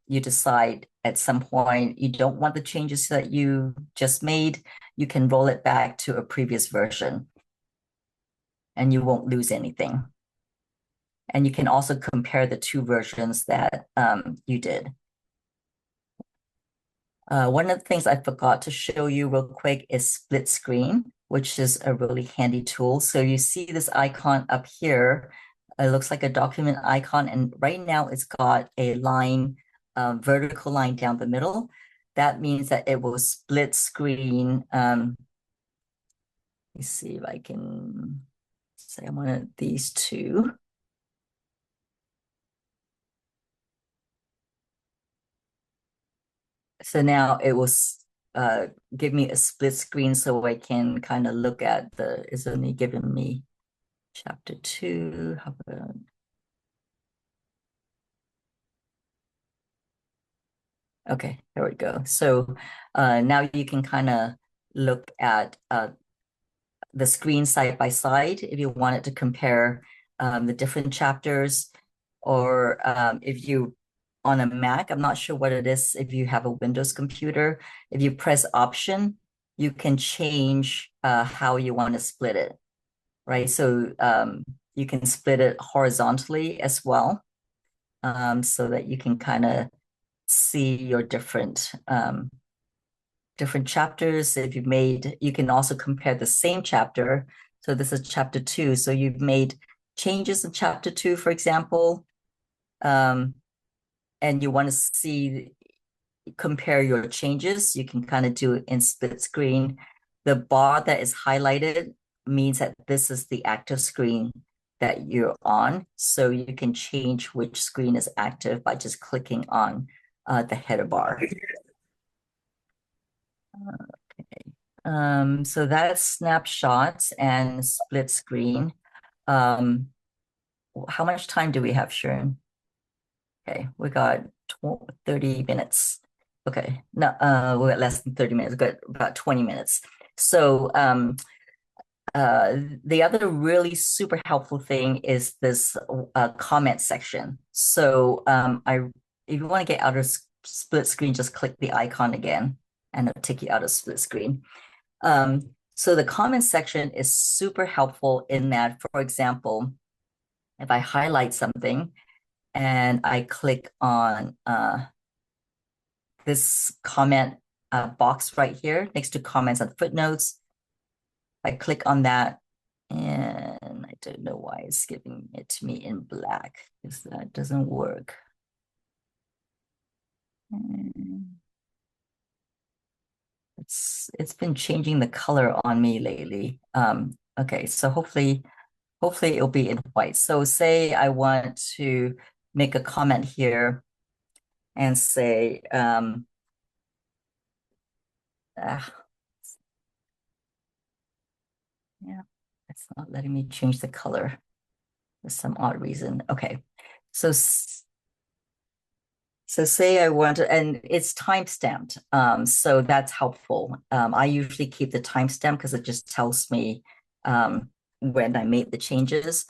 you decide at some point you don't want the changes that you just made, you can roll it back to a previous version and you won't lose anything. And you can also compare the two versions that you did. One of the things I forgot to show you real quick is split screen. which is a really handy tool. So you see this icon up here. It looks like a document icon, and right now it's got a line, vertical line down the middle. That means that it will split screen. Let me see if I can say I wanted these two. So now it will give me a split screen so I can kind of look at it's only giving me chapter 2. How about, okay, there we go. So now you can kind of look at the screen side by side if you wanted to compare the different chapters, or if you on a Mac, I'm not sure what it is if you have a Windows computer, if you press Option, you can change how you want to split it, right? So you can split it horizontally as well, so that you can kind of see your different chapters. If you've made, you can also compare the same chapter. So this is chapter 2. So you've made changes in chapter 2, for example, and you want to see, compare your changes. You can kind of do it in split screen. The bar that is highlighted means that this is the active screen that you're on. So you can change which screen is active by just clicking on the header bar. So that's snapshots and split screen. How much time do we have, Sharon? Okay, we got 30 minutes. Okay, no, we got less than 30 minutes. We got about 20 minutes. So the other really super helpful thing is this comment section. So if you want to get out of split screen, just click the icon again, and it'll take you out of split screen. So the comment section is super helpful in that, for example, if I highlight something and I click on this comment box right here next to comments and footnotes, I click on that, and I don't know why it's giving it to me in black, because that doesn't work. It's been changing the color on me lately. Okay, so hopefully it'll be in white. So say I want to make a comment here and say, yeah, it's not letting me change the color for some odd reason. Okay, so say I want to, and it's time stamped. So that's helpful. I usually keep the timestamp because it just tells me when I made the changes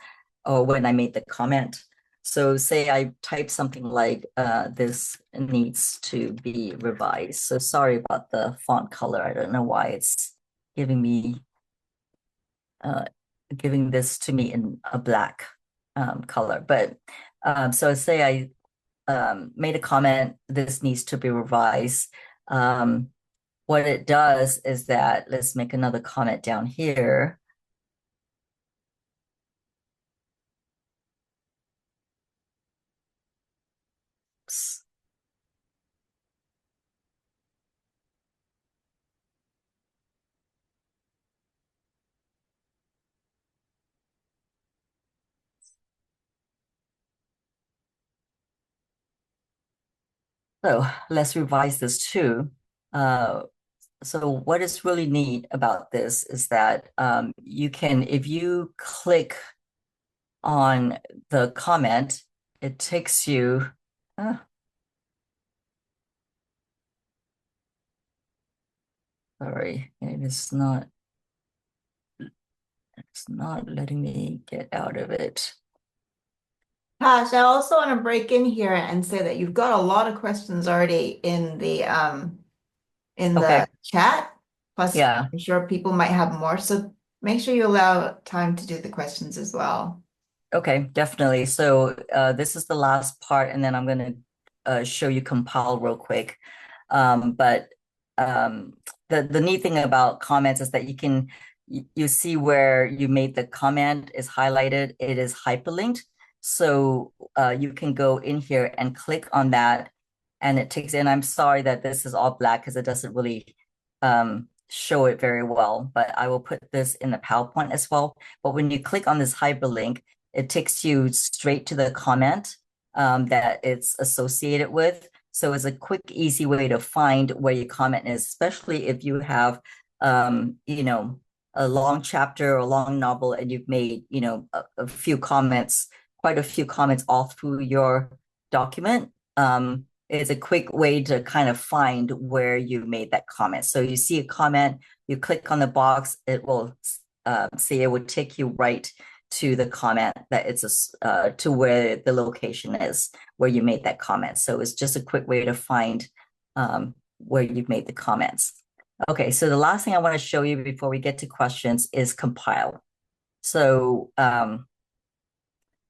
or when I made the comment. So say I type something like this needs to be revised. So sorry about the font color. I don't know why it's giving me giving this to me in a black color. But so say I made a comment, this needs to be revised. What it does is that, let's make another comment down here. Oops. So let's revise this too. So what is really neat about this is that you can, if you click on the comment, it takes you, sorry, it's not letting me get out of it. Gosh, I also want to break in here and say that you've got a lot of questions already in Okay, the chat. Plus, yeah. I'm sure people might have more. So make sure you allow time to do the questions as well. Okay, definitely. So this is the last part, and then I'm going to show you compile real quick. But the neat thing about comments is that you see where you made the comment is highlighted. It is hyperlinked. So you can go in here and click on that and it takes in. I'm sorry that this is all black because it doesn't really show it very well, but I will put this in the PowerPoint as well. But when you click on this hyperlink, it takes you straight to the comment that it's associated with. So it's a quick, easy way to find where your comment is, especially if you have, you know, a long chapter or a long novel and you've made, you know, a few comments, quite a few comments all through your document. It's a quick way to kind of find where you made that comment. So you see a comment, you click on the box, it will say it would take you right to the comment that it's to where the location is where you made that comment. So it's just a quick way to find where you've made the comments. Okay, so the last thing I want to show you before we get to questions is compile. So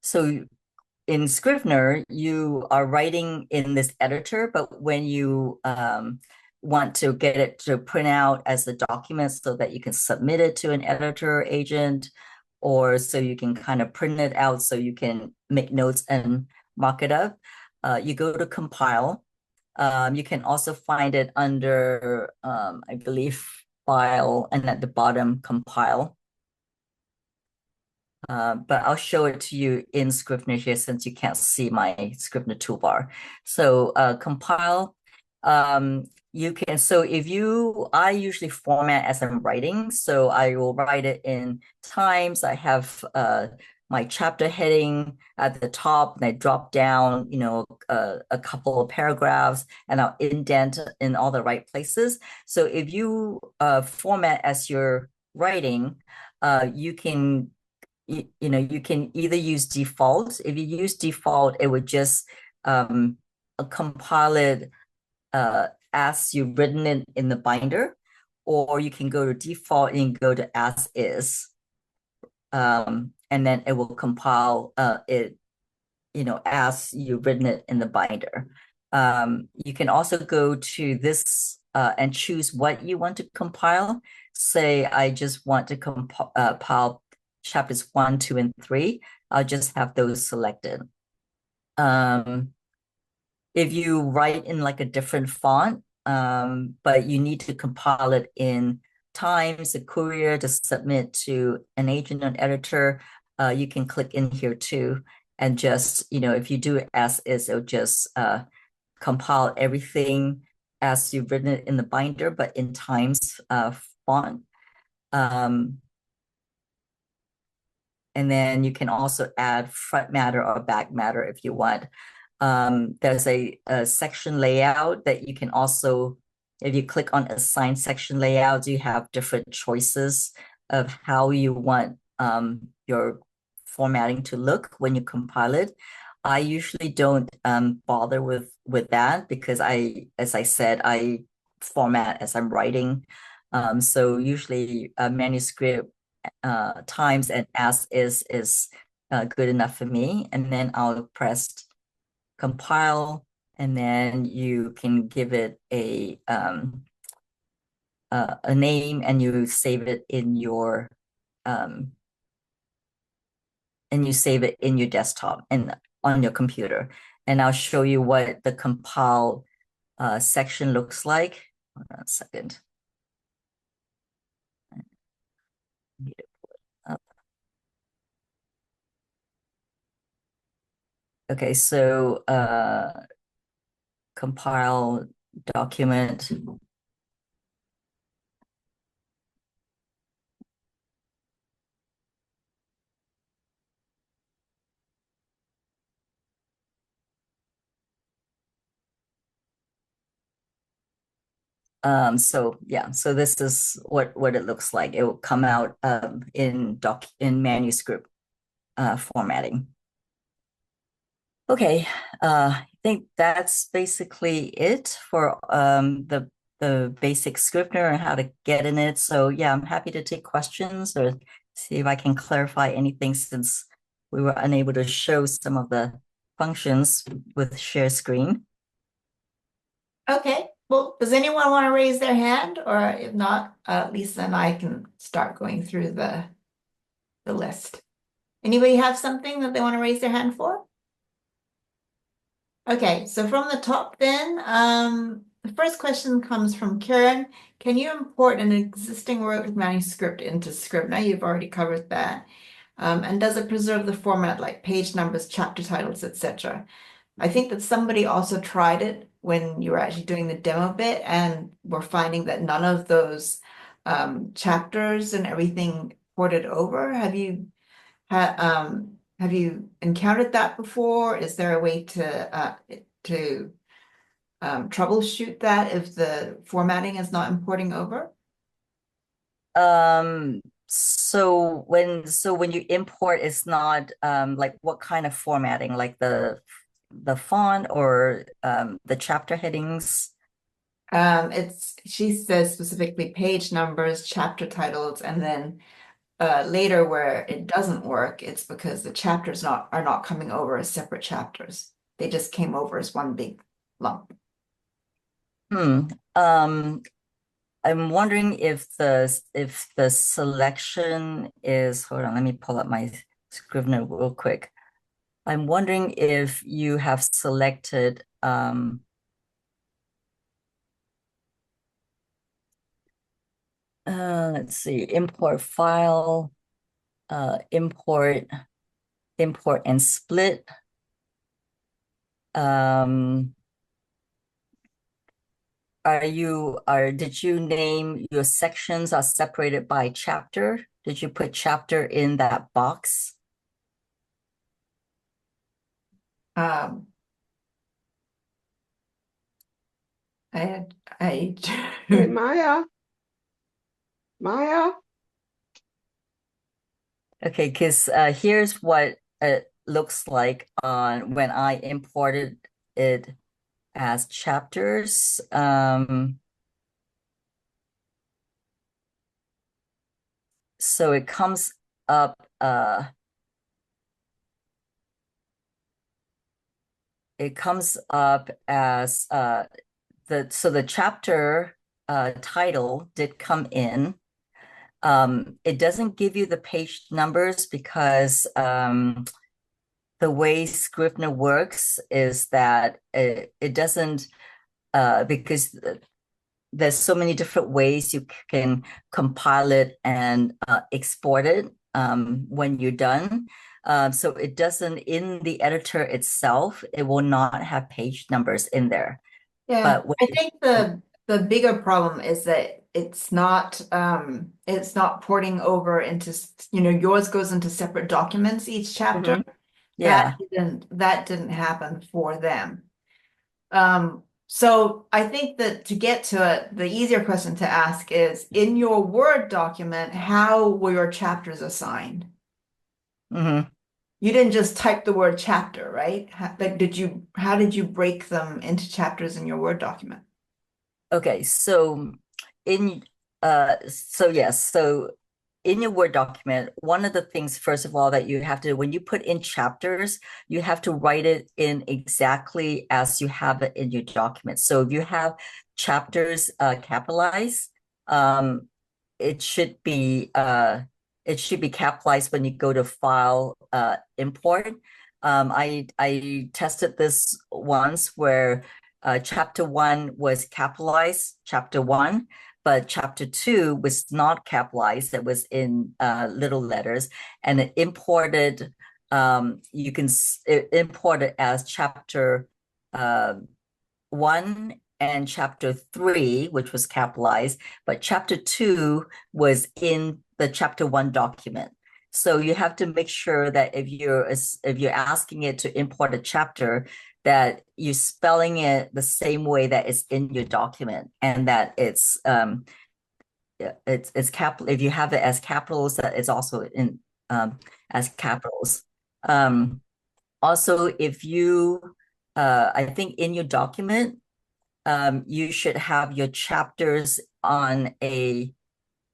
so in Scrivener, you are writing in this editor, but when you want to get it to print out as a document so that you can submit it to an editor agent, or so you can kind of print it out so you can make notes and mock it up, you go to compile. You can also find it under, I believe, file and at the bottom, compile. But I'll show it to you in Scrivener here since you can't see my Scrivener toolbar. So compile, you can, so if you, I usually format as I'm writing, so I will write it in times. I have my chapter heading at the top and I drop down, you know, a couple of paragraphs and I'll indent in all the right places. So if you format as you're writing, you can you know, you can either use default. If you use default, it would just compile it as you've written it in the binder, or you can go to default and go to as is. And then it will compile it, you know, as you've written it in the binder. You can also go to this and choose what you want to compile. Say, I just want to compile chapters 1, 2, and 3. I'll just have those selected. If you write in like a different font, but you need to compile it in Times, a courier to submit to an agent or editor, you can click in here too. And just, you know, if you do it as is, it'll just compile everything as you've written it in the binder, but in Times font. And then you can also add front matter or back matter if you want. There's a section layout that you can also, if you click on assign section layout, you have different choices of how you want your formatting to look when you compile it. I usually don't bother with that because as I said, I format as I'm writing. So usually a manuscript times and as is good enough for me. And then I'll press compile, and then you can give it a name and you save it in your desktop and on your computer. And I'll show you what the compile section looks like. Hold on a second. Okay, so compile document. So yeah, so this is what it looks like. It will come out in manuscript formatting. Okay, I think that's basically it for the basic Scrivener and how to get in it. So yeah, I'm happy to take questions or see if I can clarify anything since we were unable to show some of the functions with share screen. Okay. Well, does anyone want to raise their hand? Or if not, Lisa and I can start going through the list. Anybody have something that they want to raise their hand for? Okay, so from the top then, the first question comes from Karen. Can you import an existing Word manuscript into Scrivener? You've already covered that. And does it preserve the format like page numbers, chapter titles, etc.? I think that somebody also tried it when you were actually doing the demo bit and we're finding that none of those chapters and everything ported over. Have you encountered that before? Is there a way to troubleshoot that if the formatting is not importing over? So when you import, it's not like what kind of formatting, like the font or the chapter headings? She says specifically page numbers, chapter titles, and then later where it doesn't work, it's because the chapters are not coming over as separate chapters. They just came over as one big lump. Hmm. Um, I'm wondering if the selection is, hold on, let me pull up my Scrivener real quick. I'm wondering if you have selected let's see, import file, import and split. Um, did you name your sections are separated by chapter? Did you put chapter in that box? Um, I I Hey, Maya, Okay, because here's what it looks like on when I imported it as chapters. So it comes up as the chapter title did come in. It doesn't give you the page numbers because the way Scrivener works is that it doesn't because there's so many different ways you can compile it and export it when you're done. So it doesn't, in the editor itself, it will not have page numbers in there. Yeah, But when I think the bigger problem is that it's not porting over into yours goes into separate documents each chapter. Mhm. Yeah. That didn't happen for them. So I think that to get to it, the easier question to ask is in your Word document, how were your chapters assigned? hmm You didn't just type the word chapter, right? How did you break them into chapters in your Word document? Okay, in so in your Word document, one of the things, first of all, that you have to, when you put in chapters, you have to write it in exactly as you have it in your document. So if you have chapters capitalized, um, it should be capitalized when you go to File, Import. I tested this once where chapter one was capitalized, chapter one, but chapter two was not capitalized. It was in little letters, and it imported. It imported as chapter uh, one and chapter three, which was capitalized, but chapter two was in the chapter one document. So you have to make sure that if you're asking it to import a chapter, that you're spelling it the same way that it's in your document, and that it's capital. If you have it as capitals, that it's also in as capitals. Um, Also, if you I think in your document, you should have your chapters on a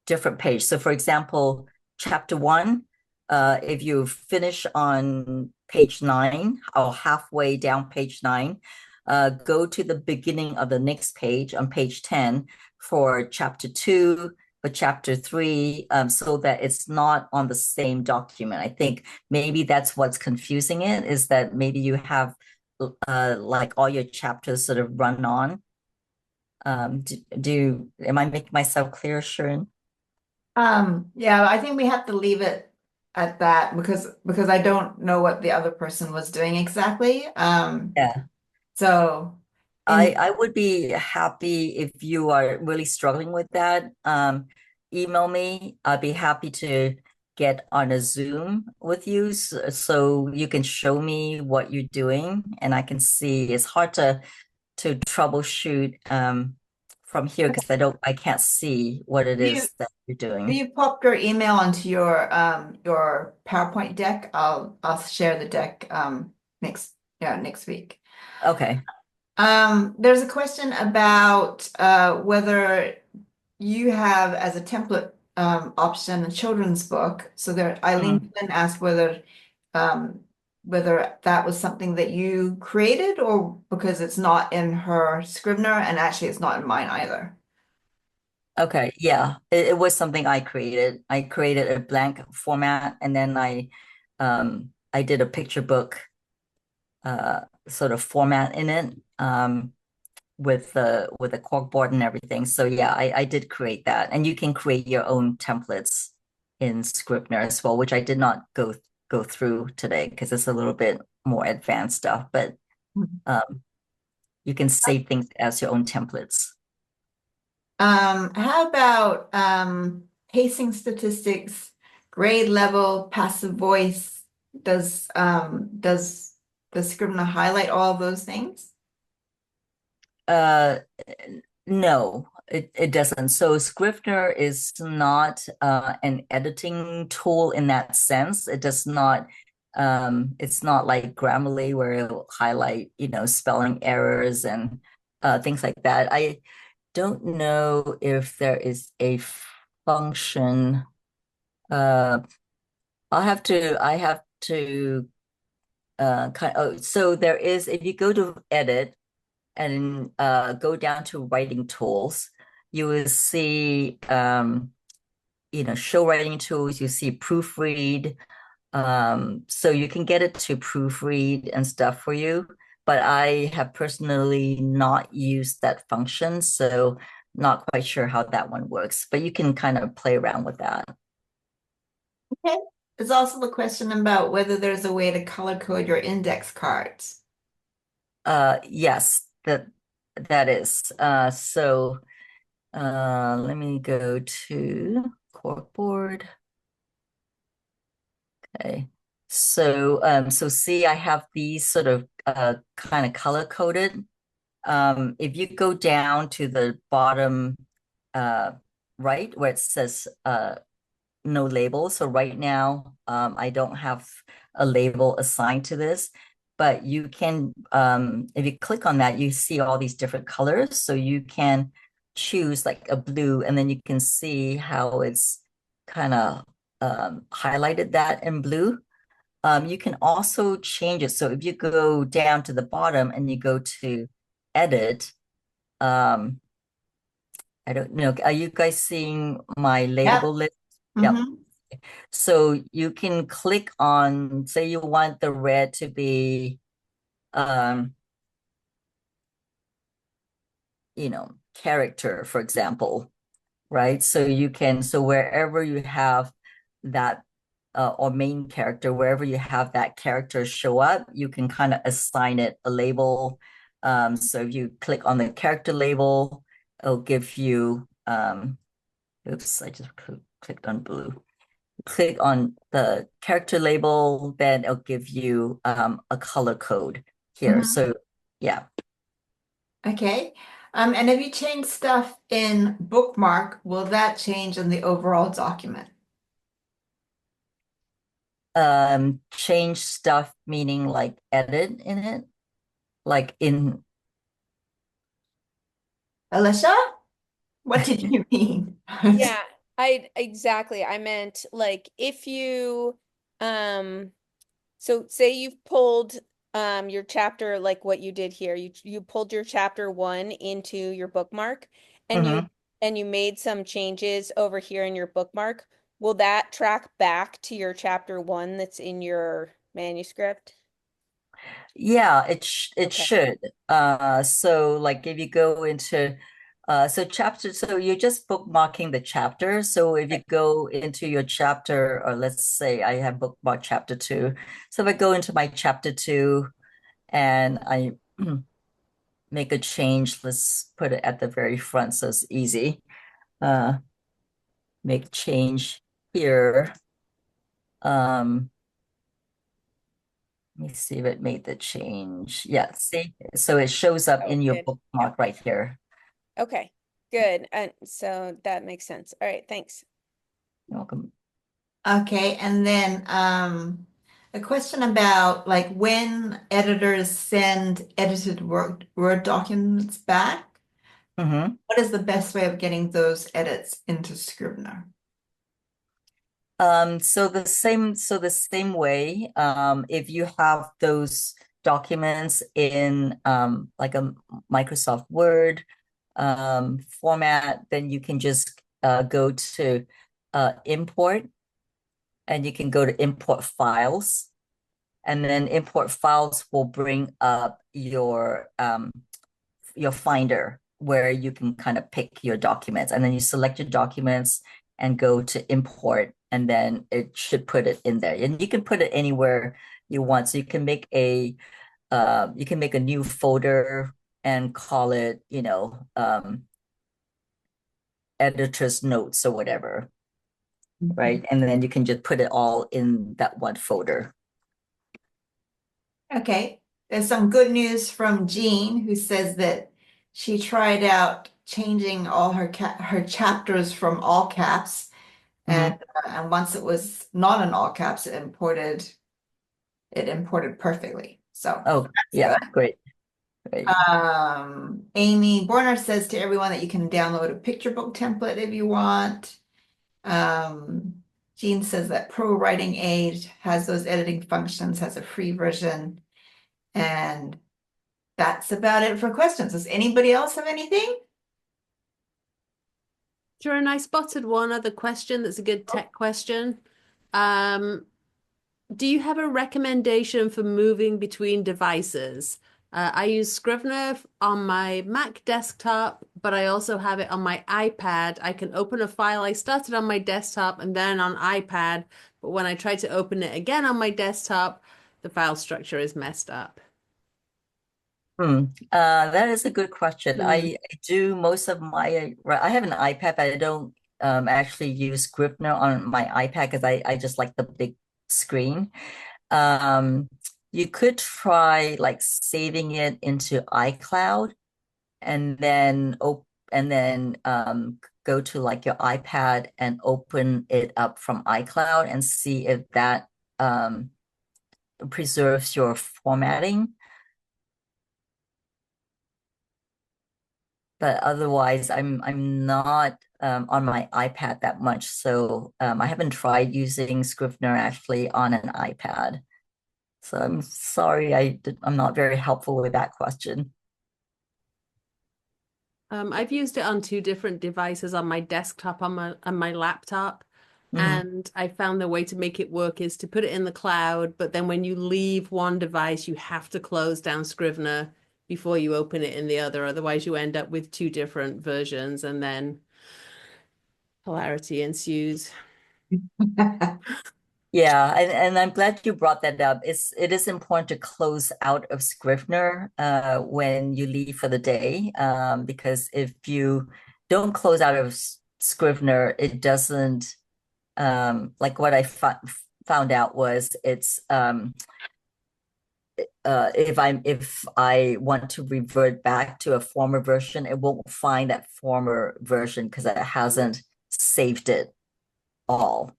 different page. So for example, chapter one, if you finish on page 9 or halfway down page 9, go to the beginning of the next page on page 10 for chapter 2, for chapter 3, so that it's not on the same document. I think maybe that's what's confusing it, is that maybe you have like all your chapters sort of run on. Am I making myself clear, Sharon? Yeah, I think we have to leave it at that because I don't know what the other person was doing exactly. Yeah. So in I would be happy if you are really struggling with that. Email me. I'd be happy to get on a Zoom with you so you can show me what you're doing and I can see. It's hard to troubleshoot from here because I can't see what it you is that you're doing. you popped your email onto your PowerPoint deck. I'll share the deck next week. Okay. There's a question about whether you have as a template option a children's book. So there, Eileen Mm. Flynn asked um, whether that was something that you created or because it's not in her Scrivener and actually it's not in mine either. Okay, yeah, it was something I created. I created a blank format and then I did a picture book sort of format in it with the corkboard and everything. So yeah, I did create that. And you can create your own templates in Scrivener as well, which I did not go through today because it's a little bit more advanced stuff, but um you can save things as your own templates. How about pacing statistics, grade level, passive voice? Does the Scrivener highlight all of those things? Uh, no, it doesn't. So Scrivener is not an editing tool in that sense. It does not, it's not like Grammarly where it'll highlight, spelling errors and things like that. I don't know if there is a function. Uh, I have to so there is, if you go to edit, and go down to writing tools, you will see, show writing tools, you see proofread. So you can get it to proofread and stuff for you. But I have personally not used that function, so not quite sure how that one works. But you can kind of play around with that. Okay. There's also the question about whether there's a way to color code your index cards. Yes, that is. Let me go to corkboard. Okay. So see, I have these sort of kind of color coded. If you go down to the bottom uh right where it says no label. So right now, I don't have a label assigned to this, but you can, if you click on that, you see all these different colors. So you can choose like a blue, and then you can see how it's kind of highlighted that in blue. You can also change it. So if you go down to the bottom and you go to edit, um, I don't know, are you guys seeing my Yep. label list? Yep. Mm-hmm. So you can click on, say you want the red to be, um, character, for example, right? So wherever you have that, or main character, wherever you have that character show up, you can kind of assign it a label. So if you click on the character label, it'll give you, oops, I just clicked on blue. Click on the character label, then it'll give you a color code here. Mm-hmm. So yeah, Okay. And if you change stuff in bookmark, will that change in the overall document? change stuff meaning like edit in it, like in Alicia, what did you mean? Yeah, I exactly. I meant like if you um so say you've pulled your chapter like what you did here. You pulled your chapter one into your bookmark and you Mm-hmm. and you made some changes over here in your bookmark. Will that track back to your chapter one that's in your manuscript? Yeah, it Okay. should. So like if you go into so you're just bookmarking the chapter. So if you Right. go into your chapter, or let's say I have bookmarked chapter two. So if I go into my chapter two and I make a change, let's put it at the very front so it's easy. Uh, make change here. Um, Let me see if it made the change. Yeah, see? So it shows up Oh, in it your did. Yep. bookmark right here. Okay. Good. And so that makes sense. All right, thanks. You're welcome. Okay, and then a question about like when editors send edited Word documents back, Hmm. what is the best way of getting those edits into Scrivener? So the same way, if you have those documents in like a Microsoft Word format, then you can just go to import, and you can go to import files, and then import files will bring up your finder where you can kind of pick your documents, and then you select your documents and go to import, and then it should put it in there. And you can put it anywhere you want. So you can make a new folder and call it, editor's notes or whatever, Mhm. right? And then you can just put it all in that one folder. Okay, there's some good news from Jean who says that she tried out changing all her chapters from all caps, and Mhm. and once it was not in all caps, it imported perfectly. So Oh, that's yeah, good. great, great. Amy Borner says to everyone that you can download a picture book template if you want. Um, Jean says that Pro Writing Aid has those editing functions, has a free version, and that's about it for questions. Does anybody else have anything? Sure, and I spotted one other question that's a good tech question. Um, do you have a recommendation for moving between devices? I use Scrivener on my Mac desktop, but I also have it on my iPad. I can open a file I started on my desktop and then on iPad, but when I try to open it again on my desktop, the file structure is messed up. That is a good question. Hmm. I do most of I have an iPad, but I don't actually use Scrivener on my iPad because I just like the big screen. Um, you could try like saving it into iCloud and then op and then go to like your iPad and open it up from iCloud and see if that preserves your formatting. But otherwise I'm not on my iPad that much, so I haven't tried using Scrivener actually on an iPad. So I'm sorry I'm not very helpful with that question. I've used it on two different devices on my desktop on my laptop. Mhm. And I found the way to make it work is to put it in the cloud, but then when you leave one device, you have to close down Scrivener before you open it in the other. Otherwise, you end up with two different versions and then hilarity ensues. Yeah, and I'm glad you brought that up. It is important to close out of Scrivener when you leave for the day, because if you don't close out of Scrivener, it doesn't like what I found out was it's if I want to revert back to a former version, it won't find that former version because it hasn't saved it all.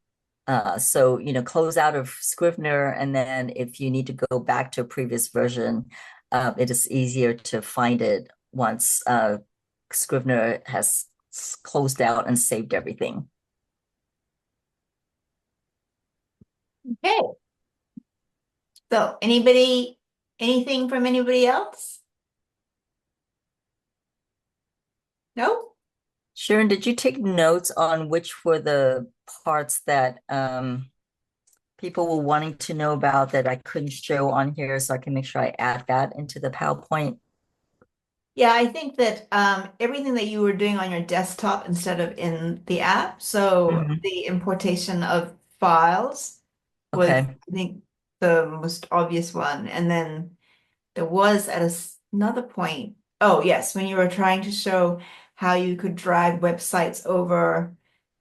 So, close out of Scrivener, and then if you need to go back to a previous version, it is easier to find it once Scrivener has closed out and saved everything. Okay. So anybody Anything from anybody else? No? Sharon, did you take notes on which were the parts that people were wanting to know about that I couldn't show on here so I can make sure I add that into the PowerPoint? Yeah, I think that everything that you were doing on your desktop instead of in the app, so Mhm. the importation of files was, Okay. I think, the most obvious one. And then there was at another point, oh yes, when you were trying to show how you could drag websites over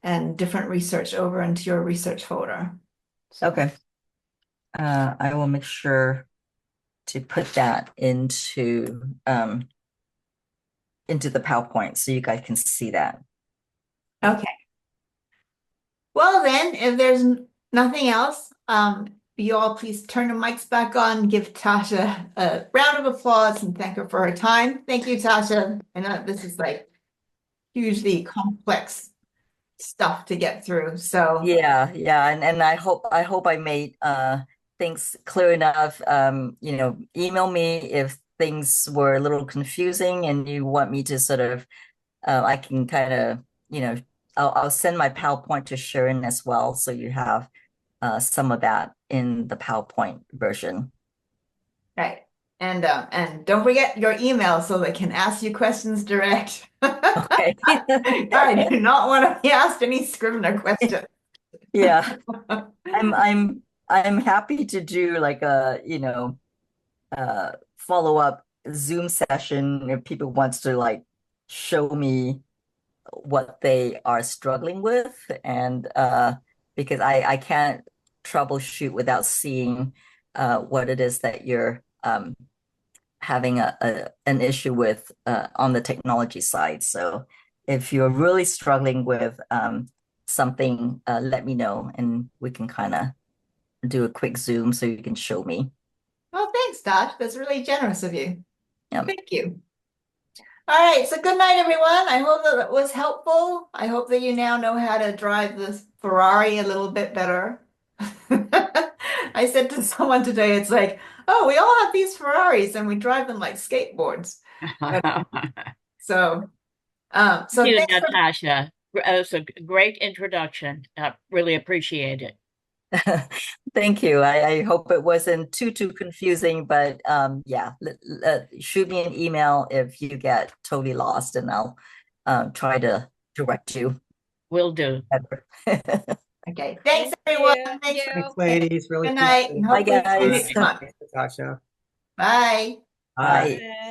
and different research over into your research folder. So, Okay. I will make sure to put that into the PowerPoint so you guys can see that. okay. Well then, if there's nothing else, you all please turn the mics back on, give Tasha a round of applause and thank her for her time. Thank you, Tasha. I know this is like hugely complex stuff to get through. So Yeah, yeah, and I hope I made things clear enough. Email me if things were a little confusing and you want me to sort of I can kind of, I'll send my PowerPoint to Sharon as well, so you have some of that in the PowerPoint version. right. And don't forget your email so they can ask you questions direct. Okay. I do not want to be asked any Scrivener questions. Yeah, I'm happy to do like a, follow-up Zoom session if people wants to like show me what they are struggling with, and because I can't troubleshoot without seeing what it is that you're having an issue with on the technology side. So if you're really struggling with something, let me know and we can kind of do a quick Zoom so you can show me. Well, thanks, Dot. That's really generous of you. Yeah. Thank you. All right, so good night, everyone. I hope that it was helpful. I hope that you now know how to drive this Ferrari a little bit better. I said to someone today, it's like, oh, we all have these Ferraris and we drive them like skateboards. So, Thank you, thanks for, Natasha. It was a great introduction. Really appreciate it. Thank you. I hope it wasn't too confusing, but yeah, shoot me an email if you get totally lost and I'll try to direct you. Will do. okay. Thanks, Thank everyone. you. Thanks for Thanks, ladies. Really good night, appreciate and it. Bye, hopefully see you guys. next month. Thanks, Natasha. Bye. Bye. Bye.